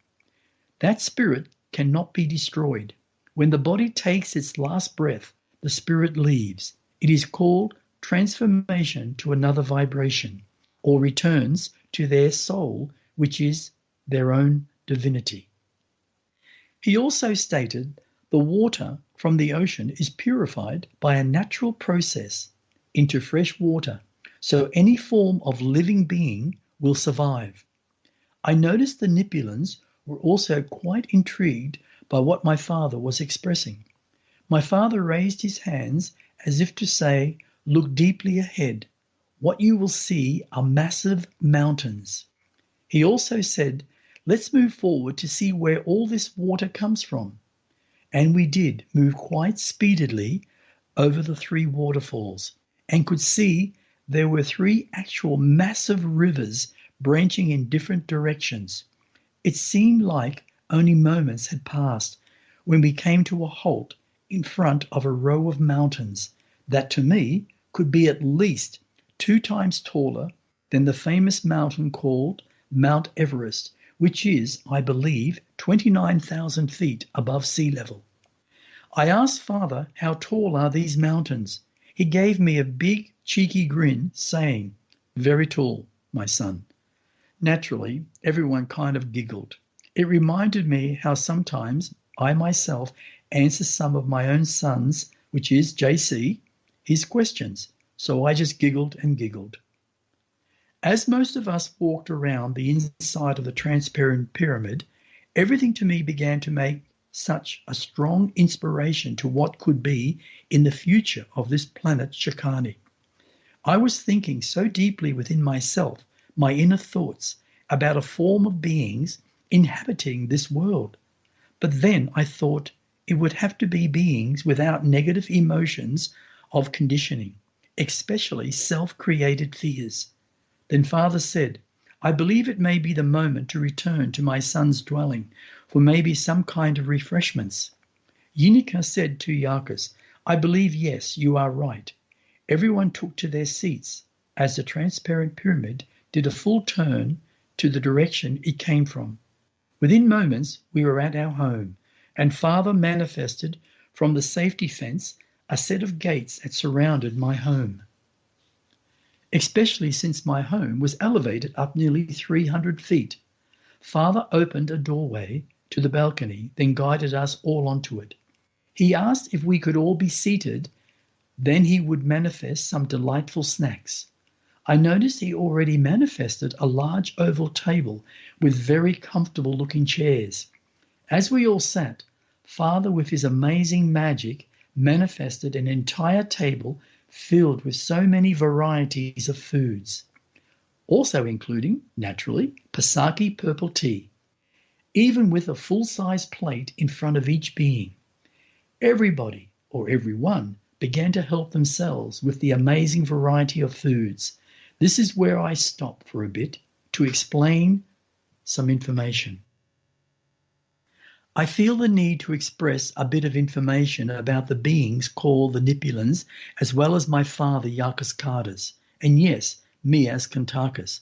That spirit cannot be destroyed. When the body takes its last breath, the spirit leaves. It is called transformation to another vibration, or returns to their soul, which is their own divinity. He also stated the water from the ocean is purified by a natural process into fresh water, so any form of living being will survive. I noticed the Nipyeluns were also quite intrigued by what my father was expressing. My father raised his hands as if to say, "Look deeply ahead. What you will see are massive mountains." He also said, "Let's move forward to see where all this water comes from." And we did move quite speedily over the 3 waterfalls. and could see there were three actual massive rivers branching in different directions. It seemed like only moments had passed when we came to a halt in front of a row of mountains that to me could be at least 2 times taller than the famous mountain called Mount Everest, which is, I believe, 29,000 feet above sea level. I asked Father, how tall are these mountains? He gave me a big, cheeky grin, saying, "Very tall, my son." Naturally, everyone kind of giggled. It reminded me how sometimes I myself answer some of my own son's, which is JC, his questions. So I just giggled and giggled. As most of us walked around the inside of the transparent pyramid, everything to me began to make such a strong inspiration to what could be in the future of this planet Shikani. I was thinking so deeply within myself, my inner thoughts, about a form of beings inhabiting this world. But then I thought it would have to be beings without negative emotions of conditioning, especially self-created fears. Then Father said, "I believe it may be the moment to return to my son's dwelling for maybe some kind of refreshments." Yinika said to Yakas, "I believe yes, you are right." Everyone took to their seats as the transparent pyramid did a full turn to the direction it came from. Within moments, we were at our home, and Father manifested from the safety fence a set of gates that surrounded my home. Especially since my home was elevated up nearly 300 feet. Father opened a doorway to the balcony, then guided us all onto it. He asked if we could all be seated, then he would manifest some delightful snacks. I noticed he already manifested a large oval table with very comfortable looking chairs. As we all sat, Father with his amazing magic manifested an entire table filled with so many varieties of foods, also including, naturally, Pasaki purple tea, even with a full-size plate in front of each being. Everybody, or everyone, began to help themselves with the amazing variety of foods. This is where I stop for a bit to explain some information. I feel the need to express a bit of information about the beings called the Nipyeluns, as well as my father Yakas Kardas, and yes, me as Kuntarkis.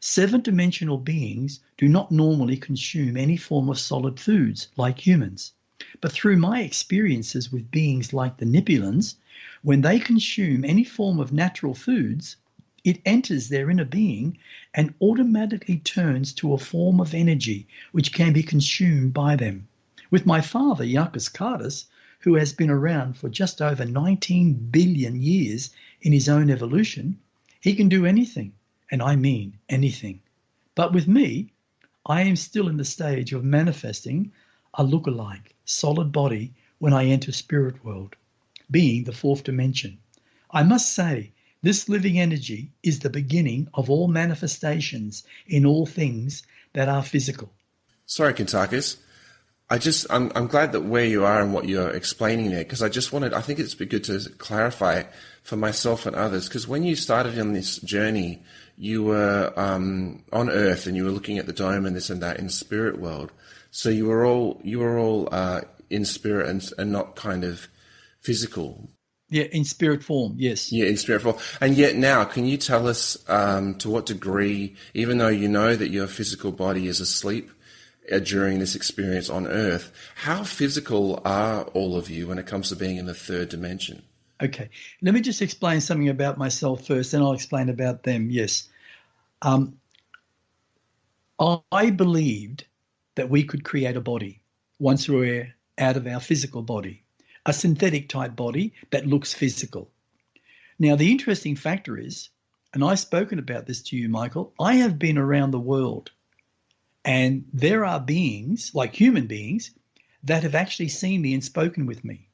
7-dimensional beings do not normally consume any form of solid foods like humans. But through my experiences with beings like the Nipyeluns, when they consume any form of natural foods, it enters their inner being and automatically turns to a form of energy which can be consumed by them. With my father, Yakas Kardas, who has been around for just over 19 billion years in his own evolution, he can do anything, and I mean anything. But with me, I am still in the stage of manifesting a look-alike, solid body when I enter spirit world, being the 4th dimension. I must say, this living energy is the beginning of all manifestations in all things that are physical. Sorry, Kuntarkis. I'm glad that where you are and what you're explaining there, because I think it's be good to clarify for myself and others, because when you started on this journey, you were on Earth and you were looking at the dome and this and that in spirit world. So you were all in spirit and not kind of physical. Yeah, in spirit form, yes. Yeah, in spirit form. And yet now, can you tell us to what degree, even though you know that your physical body is asleep during this experience on Earth, how physical are all of you when it comes to being in the 3rd dimension? Okay, let me just explain something about myself first, then I'll explain about them, yes. I believed that we could create a body once we're out of our physical body, a synthetic type body that looks physical. Now, the interesting factor is, and I've spoken about this to you, Michael, I have been around the world, and there are beings, like human beings, that have actually seen me and spoken with me.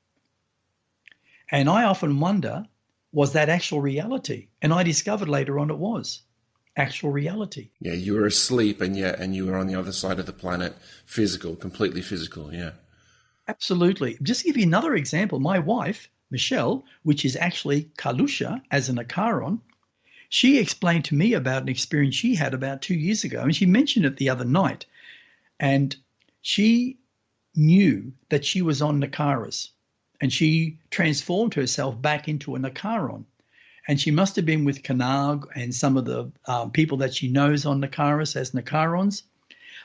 And I often wonder, was that actual reality? And I discovered later on it was actual reality. Yeah, you were asleep and you were on the other side of the planet, physical, completely physical, yeah. Absolutely. Just to give you another example, my wife, Michelle, which is actually Kalusha as an Acharon, she explained to me about an experience she had about 2 years ago, and she mentioned it the other night. And she knew that she was on Nakaras, and she transformed herself back into an Acharon. And she must have been with Kanag and some of the people that she knows on Nakaras as Nakarons.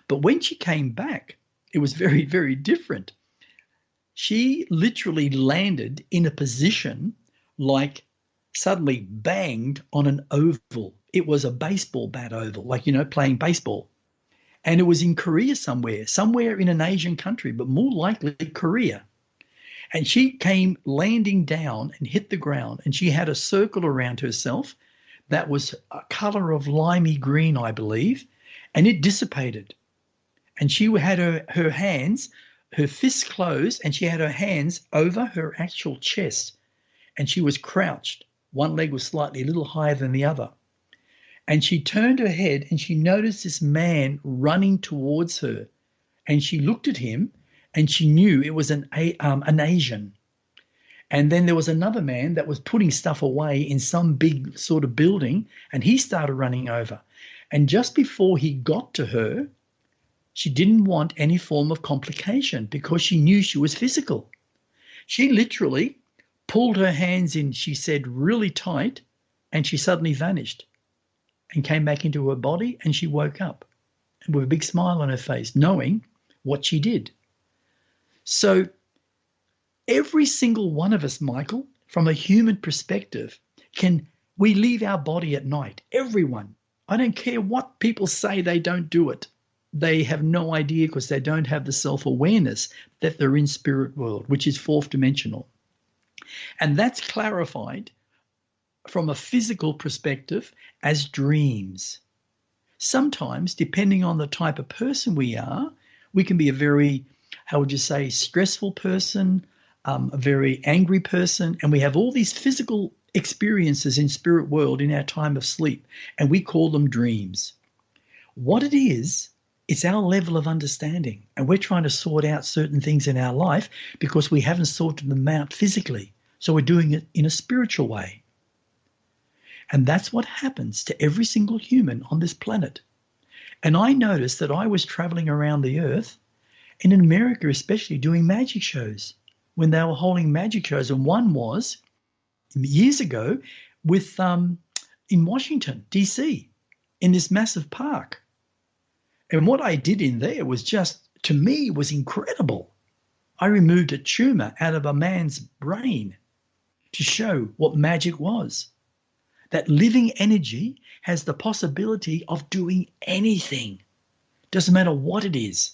But when she came back, it was very, very different. She literally landed in a position like suddenly banged on an oval. It was a baseball bat oval, like, playing baseball. And it was in Korea somewhere in an Asian country, but more likely Korea. And she came landing down and hit the ground, and she had a circle around herself that was a color of limey green, I believe, and it dissipated. And she had her hands, her fists closed, and she had her hands over her actual chest, and she was crouched. One leg was slightly a little higher than the other. And she turned her head and she noticed this man running towards her. And she looked at him and she knew it was an Asian. And then there was another man that was putting stuff away in some big sort of building, and he started running over. And just before he got to her, she didn't want any form of complication because she knew she was physical. She literally pulled her hands in, she said, really tight, and she suddenly vanished and came back into her body, and she woke up and with a big smile on her face, knowing what she did. So every single one of us, Michael, from a human perspective, we leave our body at night. Everyone. I don't care what people say, they don't do it. They have no idea because they don't have the self-awareness that they're in spirit world, which is fourth dimensional. And that's clarified from a physical perspective as dreams. Sometimes, depending on the type of person we are, we can be a very, how would you say, stressful person, a very angry person, and we have all these physical experiences in spirit world in our time of sleep, and we call them dreams. What it is, it's our level of understanding, and we're trying to sort out certain things in our life because we haven't sorted them out physically. So we're doing it in a spiritual way. And that's what happens to every single human on this planet. And I noticed that I was traveling around the earth, and in America especially, doing magic shows when they were holding magic shows. And one was years ago with in Washington, D.C., in this massive park. And what I did in there was just, to me, was incredible. I removed a tumor out of a man's brain to show what magic was. That living energy has the possibility of doing anything. Doesn't matter what it is.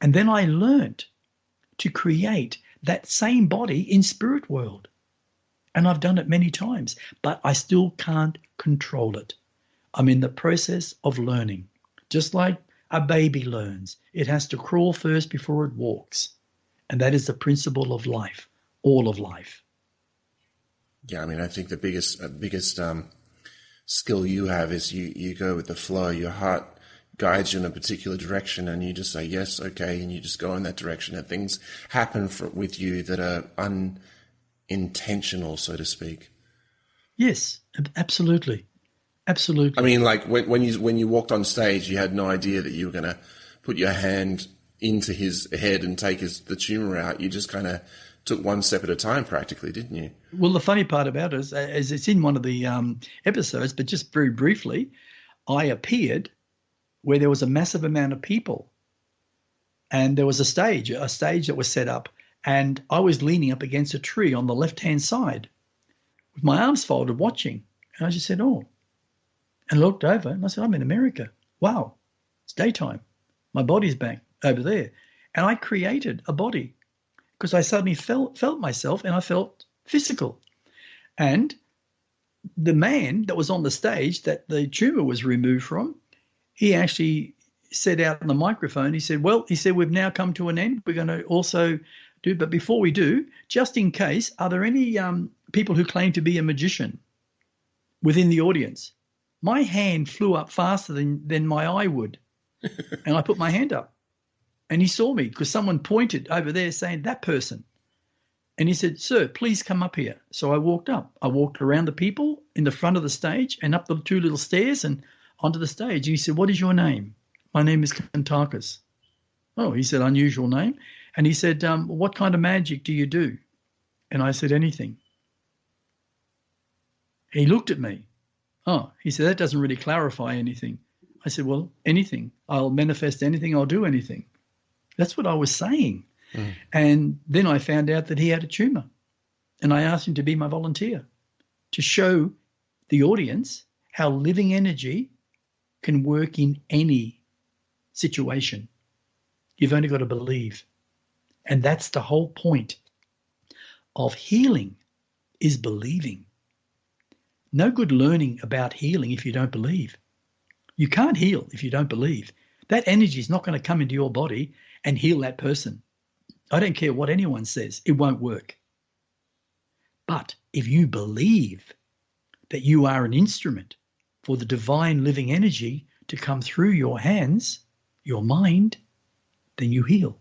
And then I learned to create that same body in spirit world. And I've done it many times, but I still can't control it. I'm in the process of learning. Just like a baby learns, it has to crawl first before it walks. And that is the principle of life, all of life. Yeah, I mean, I think the biggest skill you have is you go with the flow. Your heart guides you in a particular direction, and you just say yes, okay, and you just go in that direction. And things happen with you that are unintentional, so to speak. Yes, absolutely, absolutely. I mean, like when you walked on stage, you had no idea that you were going to put your hand into his head and take the tumor out. You just kind of took one step at a time practically, didn't you? Well, the funny part about it is it's in one of the episodes, but just very briefly, I appeared where there was a massive amount of people, and there was a stage that was set up, and I was leaning up against a tree on the left-hand side with my arms folded watching. And I just said, oh, and looked over and I said, I'm in America. Wow, it's daytime. My body's back over there. And I created a body because I suddenly felt myself, and I felt physical. And the man that was on the stage that the tumor was removed from, he actually said out on the microphone, he said, we've now come to an end. We're going to also do, but before we do, just in case, are there any people who claim to be a magician within the audience? My hand flew up faster than my eye would. And I put my hand up. And he saw me because someone pointed over there saying, that person. And he said, "Sir, please come up here." So I walked up. I walked around the people in the front of the stage and up the two little stairs and onto the stage. He said, "What is your name?" "My name is Kuntarkis." "Oh," he said, "unusual name." And he said, "What kind of magic do you do?" And I said, "Anything." He looked at me. "Oh," he said, "that doesn't really clarify anything." I said, "Well, anything. I'll manifest anything. I'll do anything." That's what I was saying. Mm. And then I found out that he had a tumor. And I asked him to be my volunteer to show the audience how living energy can work in any situation. You've only got to believe. And that's the whole point of healing, is believing. No good learning about healing if you don't believe. You can't heal if you don't believe. That energy is not going to come into your body and heal that person. I don't care what anyone says, it won't work. But if you believe that you are an instrument for the divine living energy to come through your hands, your mind, then you heal.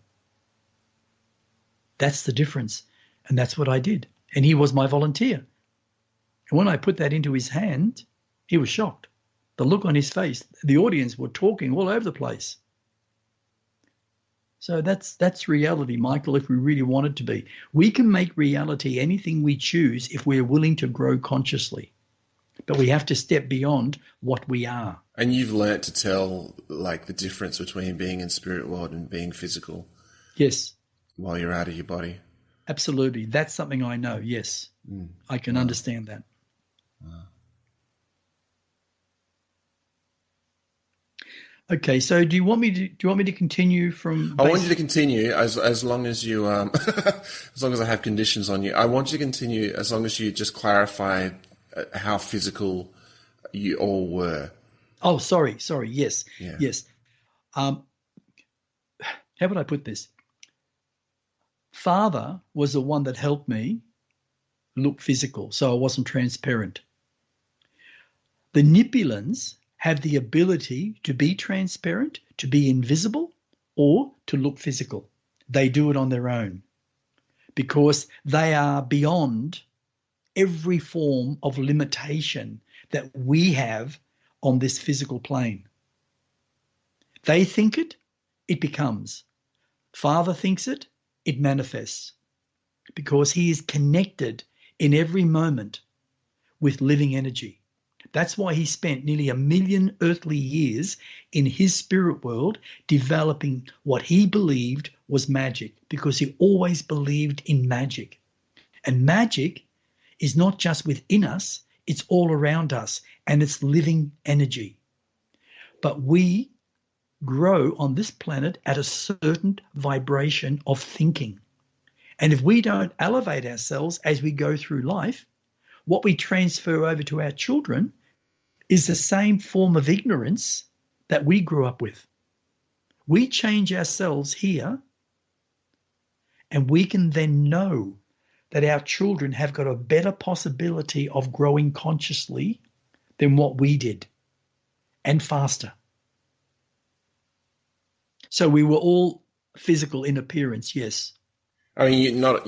That's the difference. And that's what I did. And he was my volunteer. And when I put that into his hand, he was shocked. The look on his face, the audience were talking all over the place. So that's reality, Michael, if we really want it to be. We can make reality anything we choose if we're willing to grow consciously. But we have to step beyond what we are. And you've learnt to tell like the difference between being in spirit world and being physical. Yes. While you're out of your body. Absolutely. That's something I know, yes. I can understand that. Okay, so do you want me to continue from? I want you to continue as long as you as long as I have conditions on you. I want you to continue as long as you just clarify how physical you all were. Oh, sorry. Yes, yeah. Yes. How would I put this? Father was the one that helped me look physical, so I wasn't transparent. The Nipyeluns have the ability to be transparent, to be invisible, or to look physical. They do it on their own because they are beyond every form of limitation that we have on this physical plane. They think it, it becomes. Father thinks it, it manifests, because he is connected in every moment with living energy. That's why he spent nearly 1 million earthly years in his spirit world developing what he believed was magic, because he always believed in magic. And magic is not just within us, it's all around us, and it's living energy. But we grow on this planet at a certain vibration of thinking. And if we don't elevate ourselves as we go through life, what we transfer over to our children is the same form of ignorance that we grew up with. We change ourselves here, and we can then know that our children have got a better possibility of growing consciously than what we did, and faster. So we were all physical in appearance, yes. I mean, not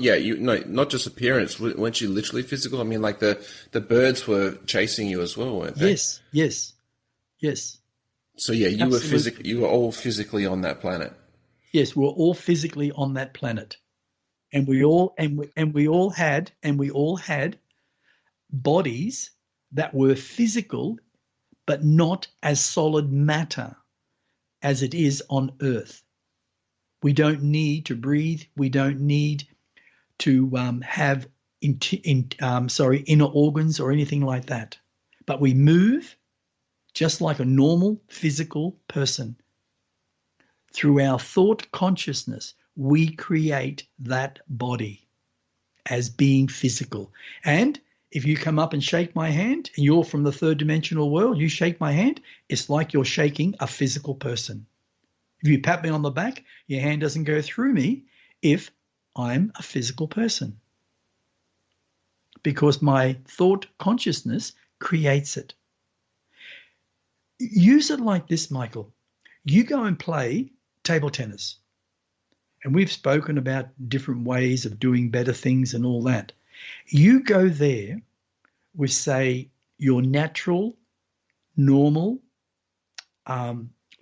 just appearance. Weren't you literally physical? I mean, like the birds were chasing you as well, weren't they? Yes. So yeah, you Absolutely. You were all physically on that planet. Yes, we were all physically on that planet, and we all had bodies that were physical, but not as solid matter as it is on Earth. We don't need to breathe. We don't need to have inner organs or anything like that. But we move just like a normal physical person. Through our thought consciousness, we create that body as being physical. And if you come up and shake my hand, and you're from the third dimensional world, you shake my hand, it's like you're shaking a physical person. If you pat me on the back, your hand doesn't go through me if I'm a physical person, because my thought consciousness creates it. Use it like this, Michael. You go and play table tennis, And we've spoken about different ways of doing better things and all that. You go there with, say, your natural, normal,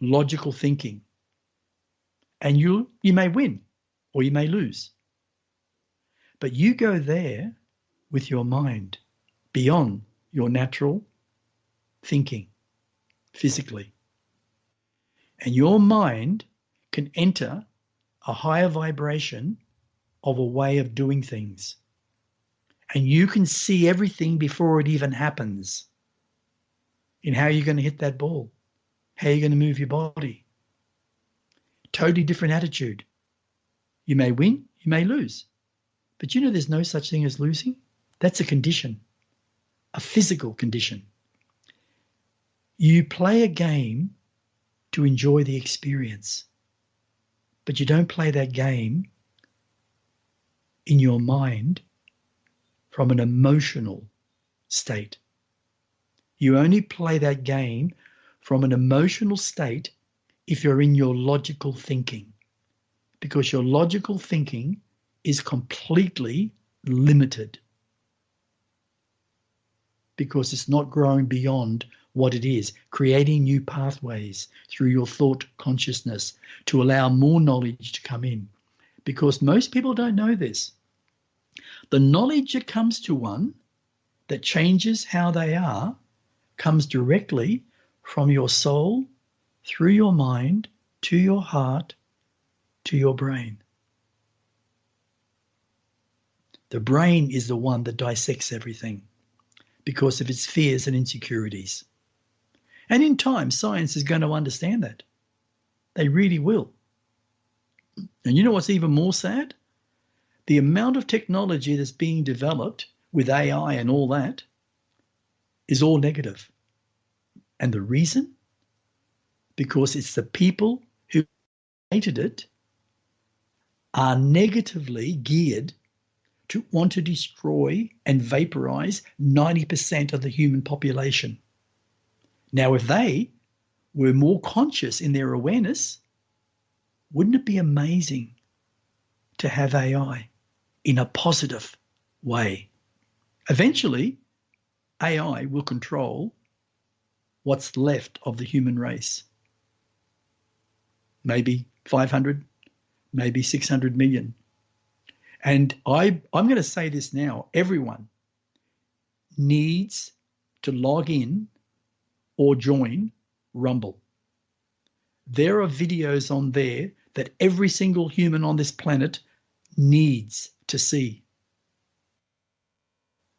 logical thinking, and you may win or you may lose. But you go there with your mind beyond your natural thinking physically. And your mind can enter a higher vibration of a way of doing things. And you can see everything before it even happens in how you're going to hit that ball, how you're going to move your body. Totally different attitude. You may win, you may lose. But you know there's no such thing as losing? That's a condition, a physical condition. You play a game to enjoy the experience, but you don't play that game in your mind from an emotional state. You only play that game from an emotional state if you're in your logical thinking, because your logical thinking is completely limited because it's not growing beyond what it is, creating new pathways through your thought consciousness to allow more knowledge to come in. Because most people don't know this. The knowledge that comes to one that changes how they are comes directly from your soul, through your mind, to your heart, to your brain. The brain is the one that dissects everything because of its fears and insecurities. And in time, science is going to understand that. They really will. And you know what's even more sad? The amount of technology that's being developed with AI and all that is all negative. And the reason? Because it's the people who created it are negatively geared to want to destroy and vaporize 90% of the human population. Now, if they were more conscious in their awareness, wouldn't it be amazing to have AI in a positive way? Eventually, AI will control what's left of the human race. Maybe 500, maybe 600 million. And I'm going to say this now. Everyone needs to log in or join Rumble. There are videos on there that every single human on this planet needs to see.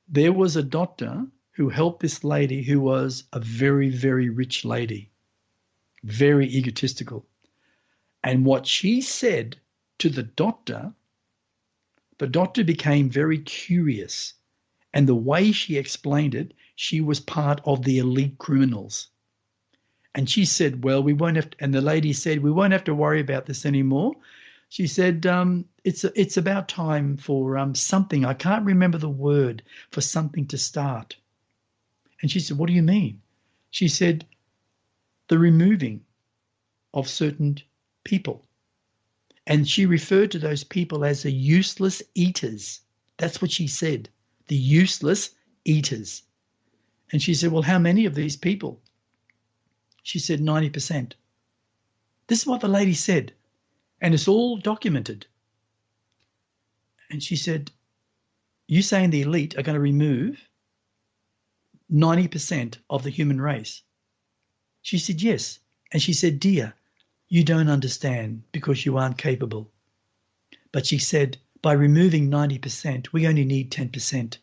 There was a doctor who helped this lady who was a very, very rich lady, very egotistical. And what she said to the doctor became very curious. And the way she explained it, she was part of the elite criminals. And she said, well, we won't have to, and the lady said, we won't have to worry about this anymore. She said, it's about time for something. I can't remember the word, for something to start. And she said, what do you mean? She said, the removing of certain people. And she referred to those people as the useless eaters. That's what she said, the useless eaters. And she said, well, how many of these people? She said 90%. This is what the lady said, and it's all documented. And she said, you saying the elite are going to remove 90% of the human race? She said, yes. And she said, dear, you don't understand because you aren't capable. But she said, by removing 90%, we only need 10%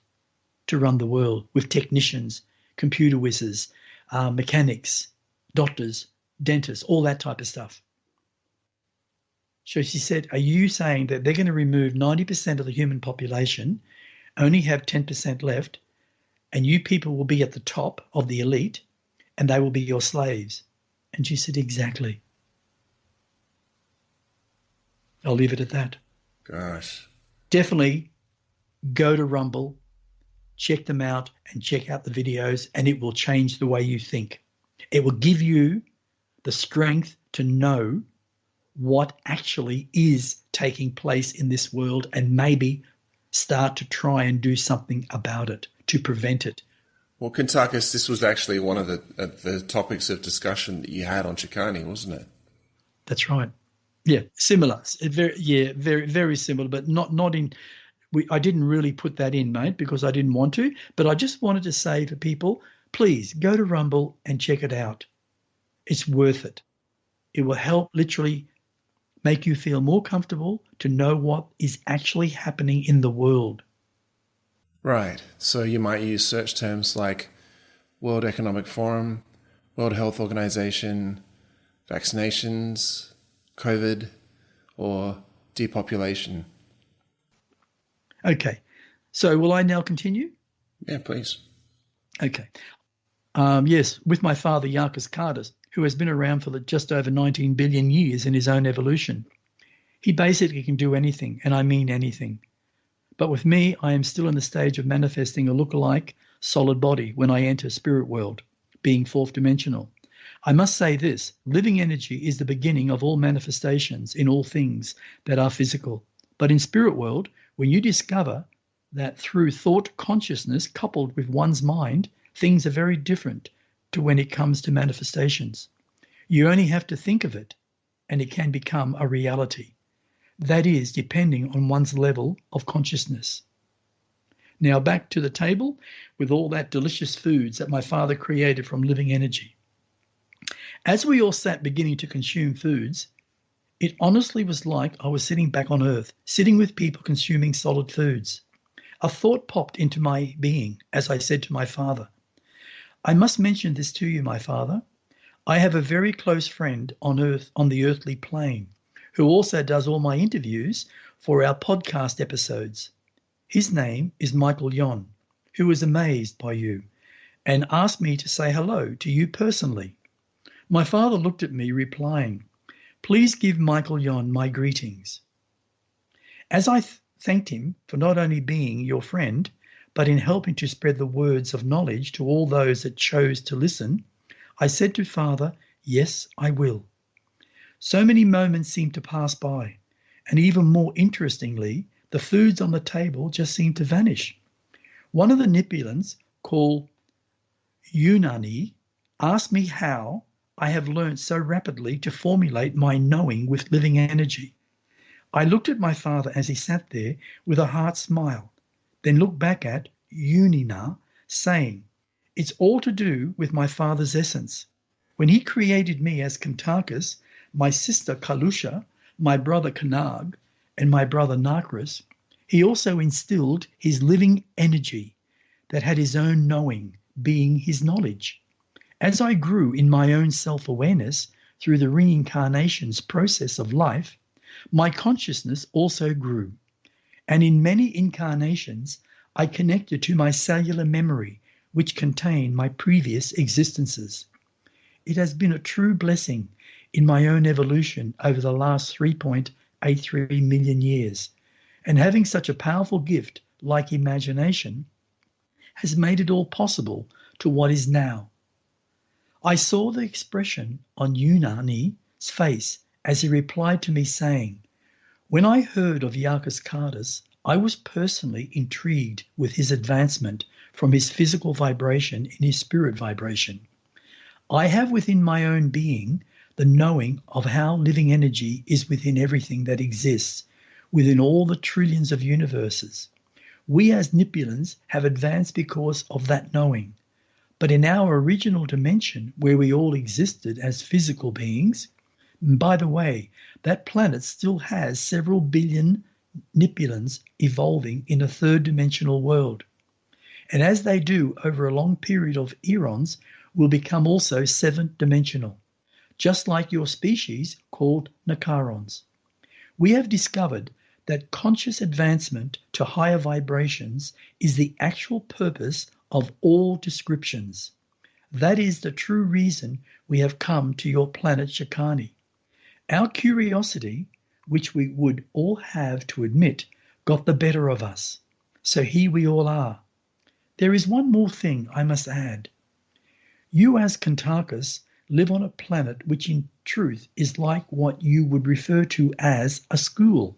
to run the world with technicians, computer whizzes, mechanics, doctors, dentists, all that type of stuff. So she said, are you saying that they're going to remove 90% of the human population, only have 10% left, and you people will be at the top of the elite, and they will be your slaves? And she said, exactly. I'll leave it at that. Gosh. Definitely go to Rumble, check them out, and check out the videos, and it will change the way you think. It will give you the strength to know what actually is taking place in this world and maybe start to try and do something about it to prevent it. Well, Kuntarkis, this was actually one of the topics of discussion that you had on Chicani, wasn't it? That's right. Yeah, similar. Very, very similar, but not in. I didn't really put that in, mate, because I didn't want to. But I just wanted to say to people, please go to Rumble and check it out. It's worth it. It will help literally make you feel more comfortable to know what is actually happening in the world. Right. So you might use search terms like World Economic Forum, World Health Organization, vaccinations, COVID, or depopulation. Okay. So will I now continue? Yeah, please. Okay. Yes, with my father, Yarkis Cardis, who has been around for just over 19 billion years in his own evolution. He basically can do anything, and I mean anything. But with me, I am still in the stage of manifesting a look-alike solid body when I enter spirit world, being fourth dimensional. I must say this, living energy is the beginning of all manifestations in all things that are physical. But in spirit world, when you discover that through thought consciousness coupled with one's mind, things are very different to when it comes to manifestations. You only have to think of it, and it can become a reality. That is, depending on one's level of consciousness. Now back to the table with all that delicious foods that my father created from living energy. As we all sat beginning to consume foods, it honestly was like I was sitting back on Earth, sitting with people consuming solid foods. A thought popped into my being as I said to my father, I must mention this to you, my father. I have a very close friend on Earth, on the earthly plane, who also does all my interviews for our podcast episodes. His name is Michael Yon, who is amazed by you and asked me to say hello to you personally. My father looked at me, replying, Please give Michael Yon my greetings. As I thanked him for not only being your friend, but in helping to spread the words of knowledge to all those that chose to listen, I said to Father, yes, I will. So many moments seemed to pass by, and even more interestingly, the foods on the table just seemed to vanish. One of the Nipyeluns, called Unani, asked me how I have learned so rapidly to formulate my knowing with living energy. I looked at my father as he sat there with a heart smile, then looked back at Unina, saying, It's all to do with my father's essence. When he created me as Kuntarkis, my sister Kalusha, my brother Kanag, and my brother Narkris, he also instilled his living energy that had his own knowing, being his knowledge. As I grew in my own self-awareness through the reincarnation's process of life, my consciousness also grew. And in many incarnations, I connected to my cellular memory, which contained my previous existences. It has been a true blessing in my own evolution over the last 3.83 million years. And having such a powerful gift like imagination has made it all possible to what is now. I saw the expression on Unani's face as he replied to me saying, When I heard of Yarkis Cardis, I was personally intrigued with his advancement from his physical vibration in his spirit vibration. I have within my own being the knowing of how living energy is within everything that exists, within all the trillions of universes. We as Nipyeluns have advanced because of that knowing. But in our original dimension, where we all existed as physical beings, and by the way, that planet still has several billion Nipyeluns evolving in a third dimensional world. And as they do over a long period of eons, will become also seventh dimensional, just like your species called Nakarons. We have discovered that conscious advancement to higher vibrations is the actual purpose of all descriptions. That is the true reason we have come to your planet Shikani. Our curiosity, which we would all have to admit, got the better of us. So here we all are. There is one more thing I must add. You as Kuntarkis live on a planet which in truth is like what you would refer to as a school.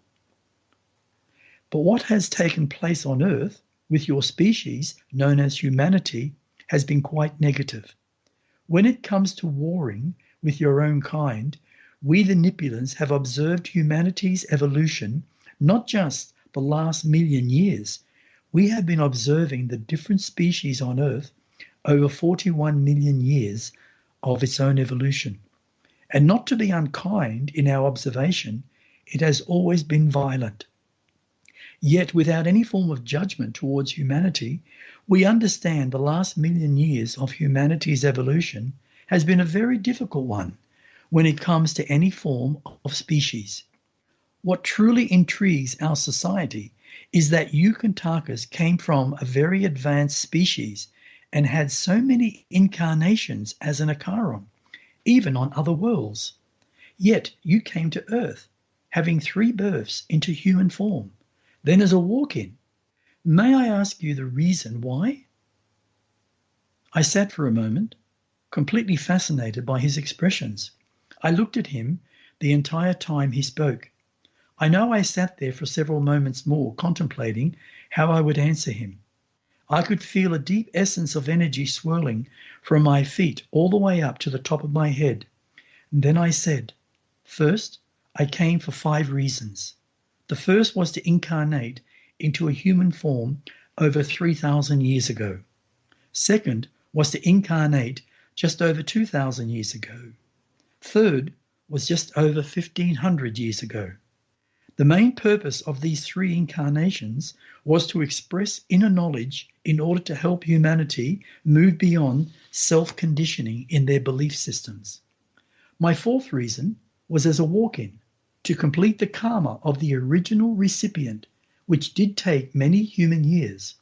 But what has taken place on Earth with your species, known as humanity, has been quite negative. When it comes to warring with your own kind, we the Nipyeluns have observed humanity's evolution, not just the last million years. We have been observing the different species on Earth over 41 million years of its own evolution. And not to be unkind in our observation, it has always been violent. Yet without any form of judgment towards humanity, we understand the last million years of humanity's evolution has been a very difficult one when it comes to any form of species. What truly intrigues our society is that you, Kuntarkis, came from a very advanced species and had so many incarnations as an Acharon, even on other worlds. Yet you came to Earth, having 3 births into human form, then as a walk-in. May I ask you the reason why? I sat for a moment, completely fascinated by his expressions. I looked at him the entire time he spoke. I know I sat there for several moments more, contemplating how I would answer him. I could feel a deep essence of energy swirling from my feet all the way up to the top of my head. And then I said, first, I came for 5 reasons. The first was to incarnate into a human form over 3,000 years ago. Second was to incarnate just over 2,000 years ago. Third was just over 1,500 years ago. The main purpose of these 3 incarnations was to express inner knowledge in order to help humanity move beyond self-conditioning in their belief systems. My 4th reason was as a walk-in, to complete the karma of the original recipient, which did take many human years,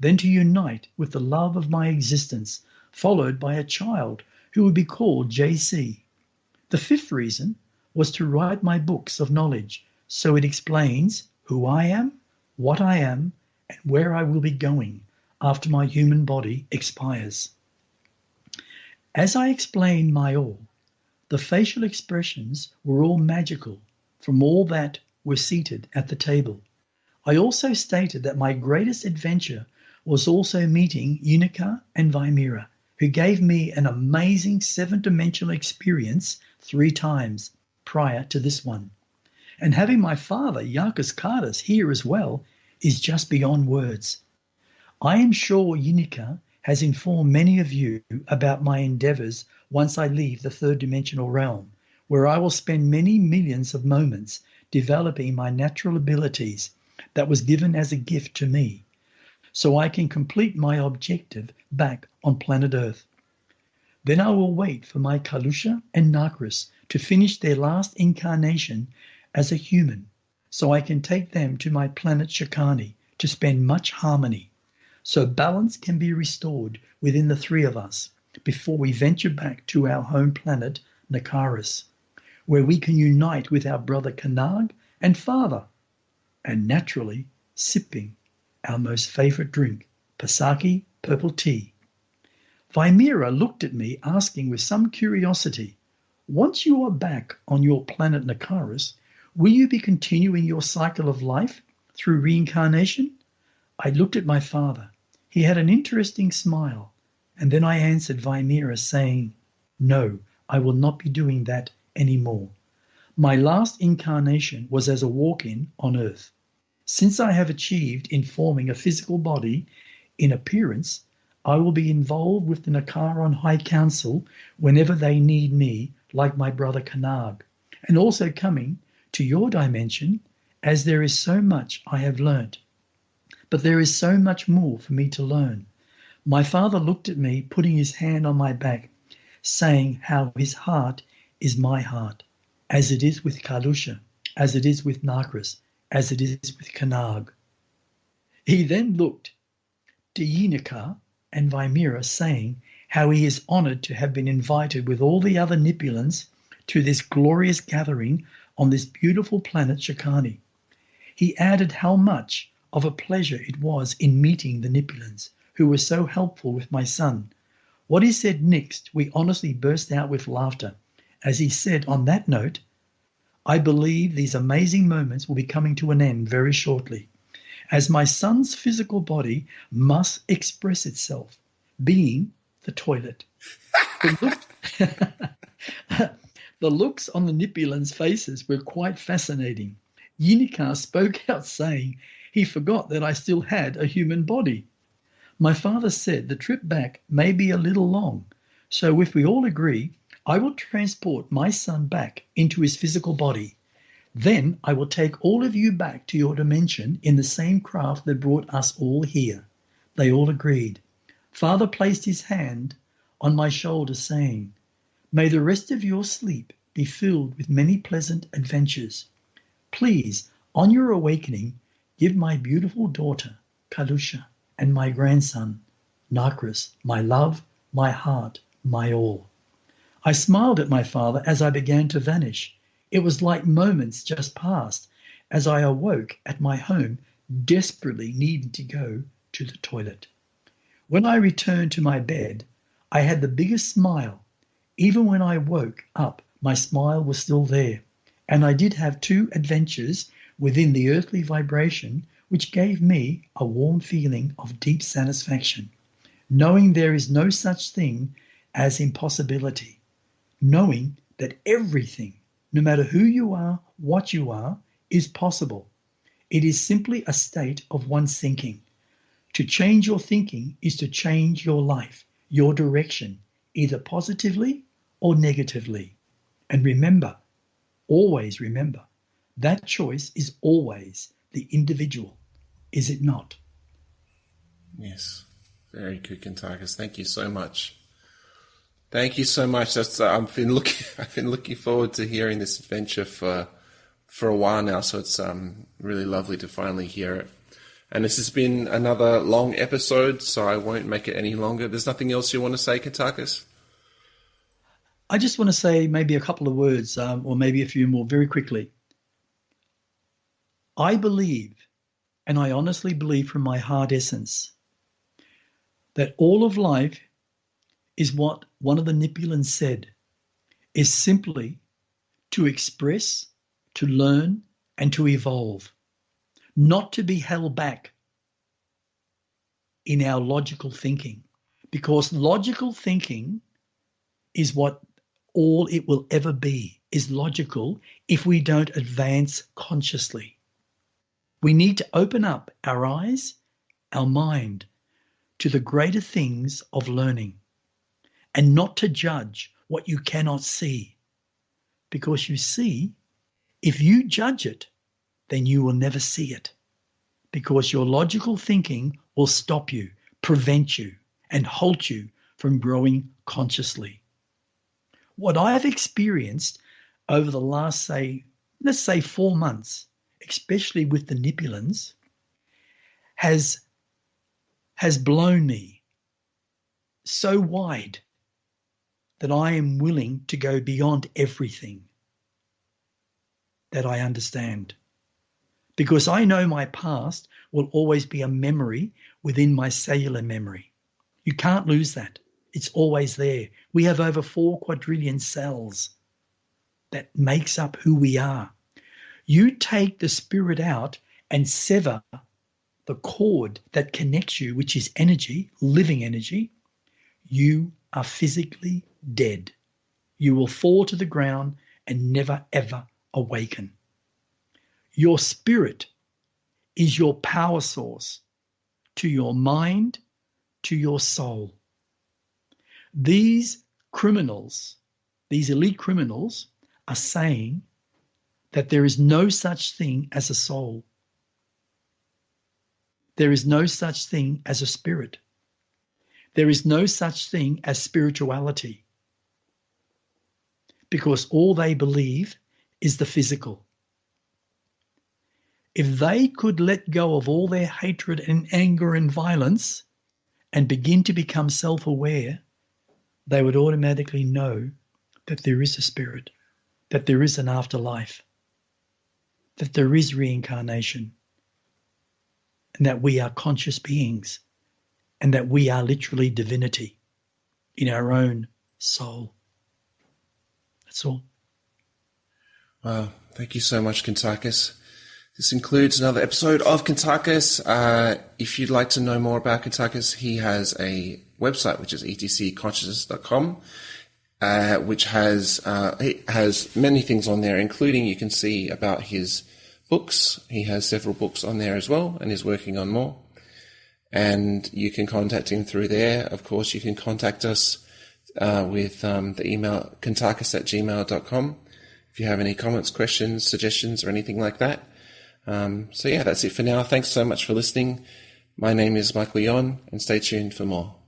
then to unite with the love of my existence, followed by a child who would be called JC. The 5th reason was to write my books of knowledge, so it explains who I am, what I am, and where I will be going after my human body expires. As I explained my all, the facial expressions were all magical from all that were seated at the table. I also stated that my greatest adventure was also meeting Unica and Vimera, who gave me an amazing 7-dimensional experience 3 times prior to this one. And having my father, Yarkis Kardis, here as well is just beyond words. I am sure Unica has informed many of you about my endeavors once I leave the 3rd-dimensional realm, where I will spend many millions of moments developing my natural abilities that was given as a gift to me, so I can complete my objective back on planet Earth. Then I will wait for my Kalusha and Nakris to finish their last incarnation as a human, so I can take them to my planet Shikani to spend much harmony, so balance can be restored within the 3 of us before we venture back to our home planet Nakaris, where we can unite with our brother Kanag and father, and naturally sipping our most favorite drink, Pasaki purple tea. Vimera looked at me asking with some curiosity, once you are back on your planet Nakaris, will you be continuing your cycle of life through reincarnation? I looked at my father. He had an interesting smile, and then I answered Vimera saying, no, I will not be doing that anymore. My last incarnation was as a walk-in on Earth. Since I have achieved in forming a physical body in appearance, I will be involved with the Nakaron High Council whenever they need me, like my brother Kanag, and also coming to your dimension, as there is so much I have learnt. But there is so much more for me to learn. My father looked at me, putting his hand on my back, saying how his heart is my heart, as it is with Kalusha, as it is with Nakris, as it is with Kanag. He then looked to Yinika and Vimera, saying how he is honoured to have been invited with all the other Nipyeluns to this glorious gathering on this beautiful planet Shikani. He added how much of a pleasure it was in meeting the Nipyeluns, who were so helpful with my son, What he said next, we honestly burst out with laughter as he said, on that note, I believe these amazing moments will be coming to an end very shortly, as my son's physical body must express itself, being the toilet. The looks on the Nipyeluns' faces were quite fascinating. Yinika spoke out saying he forgot that I still had a human body. My father said the trip back may be a little long, so if we all agree, I will transport my son back into his physical body. Then I will take all of you back to your dimension in the same craft that brought us all here. They all agreed. Father placed his hand on my shoulder, saying, May the rest of your sleep be filled with many pleasant adventures. Please, on your awakening, give my beautiful daughter, Kalusha, and my grandson, Nakris, my love, my heart, my all. I smiled at my father as I began to vanish. It was like moments just passed as I awoke at my home, desperately needing to go to the toilet. When I returned to my bed, I had the biggest smile. Even when I woke up, my smile was still there. And I did have 2 adventures within the earthly vibration, which gave me a warm feeling of deep satisfaction, knowing there is no such thing as impossibility, knowing that everything, no matter who you are, what you are, is possible. It is simply a state of one's thinking. To change your thinking is to change your life, your direction, either positively or negatively. And remember, always remember, that choice is always the individual, is it not? Yes, very good, Kuntarkis. Thank you so much. Thank you so much. I've been looking forward to hearing this adventure for a while now. So it's really lovely to finally hear it. And this has been another long episode, so I won't make it any longer. There's nothing else you want to say, Kuntarkis? I just want to say maybe a couple of words, or maybe a few more very quickly. I believe, and I honestly believe from my heart essence, that all of life is what one of the Nipyeluns said, is simply to express, to learn, and to evolve, not to be held back in our logical thinking, because logical thinking is what all it will ever be, is logical if we don't advance consciously. We need to open up our eyes, our mind, to the greater things of learning, and not to judge what you cannot see. Because you see, if you judge it, then you will never see it. Because your logical thinking will stop you, prevent you, and halt you from growing consciously. What I have experienced over the last, let's say 4 months, especially with the Nipyeluns, has blown me so wide that I am willing to go beyond everything that I understand. Because I know my past will always be a memory within my cellular memory. You can't lose that. It's always there. We have over 4 quadrillion cells that makes up who we are. You take the spirit out and sever the cord that connects you, which is energy, living energy, you are physically dead. You will fall to the ground and never ever awaken. Your spirit is your power source to your mind, to your soul. These criminals, these elite criminals, are saying that there is no such thing as a soul. There is no such thing as a spirit. There is no such thing as spirituality, because all they believe is the physical. If they could let go of all their hatred and anger and violence and begin to become self-aware, they would automatically know that there is a spirit, that there is an afterlife, that there is reincarnation, and that we are conscious beings, and that we are literally divinity. in our own soul. That's all. Wow. Thank you so much, Kuntarkis. This includes another episode of Kuntarkis. If you'd like to know more about Kuntarkis, he has a website, which is etcconsciousness.com, which has many things on there, including you can see about his books. He has several books on there as well, and is working on more. And you can contact him through there. Of course, you can contact us with the email kuntarkis@gmail.com if you have any comments, questions, suggestions, or anything like that. So yeah, that's it for now. Thanks so much for listening. My name is Michael Yon, and stay tuned for more.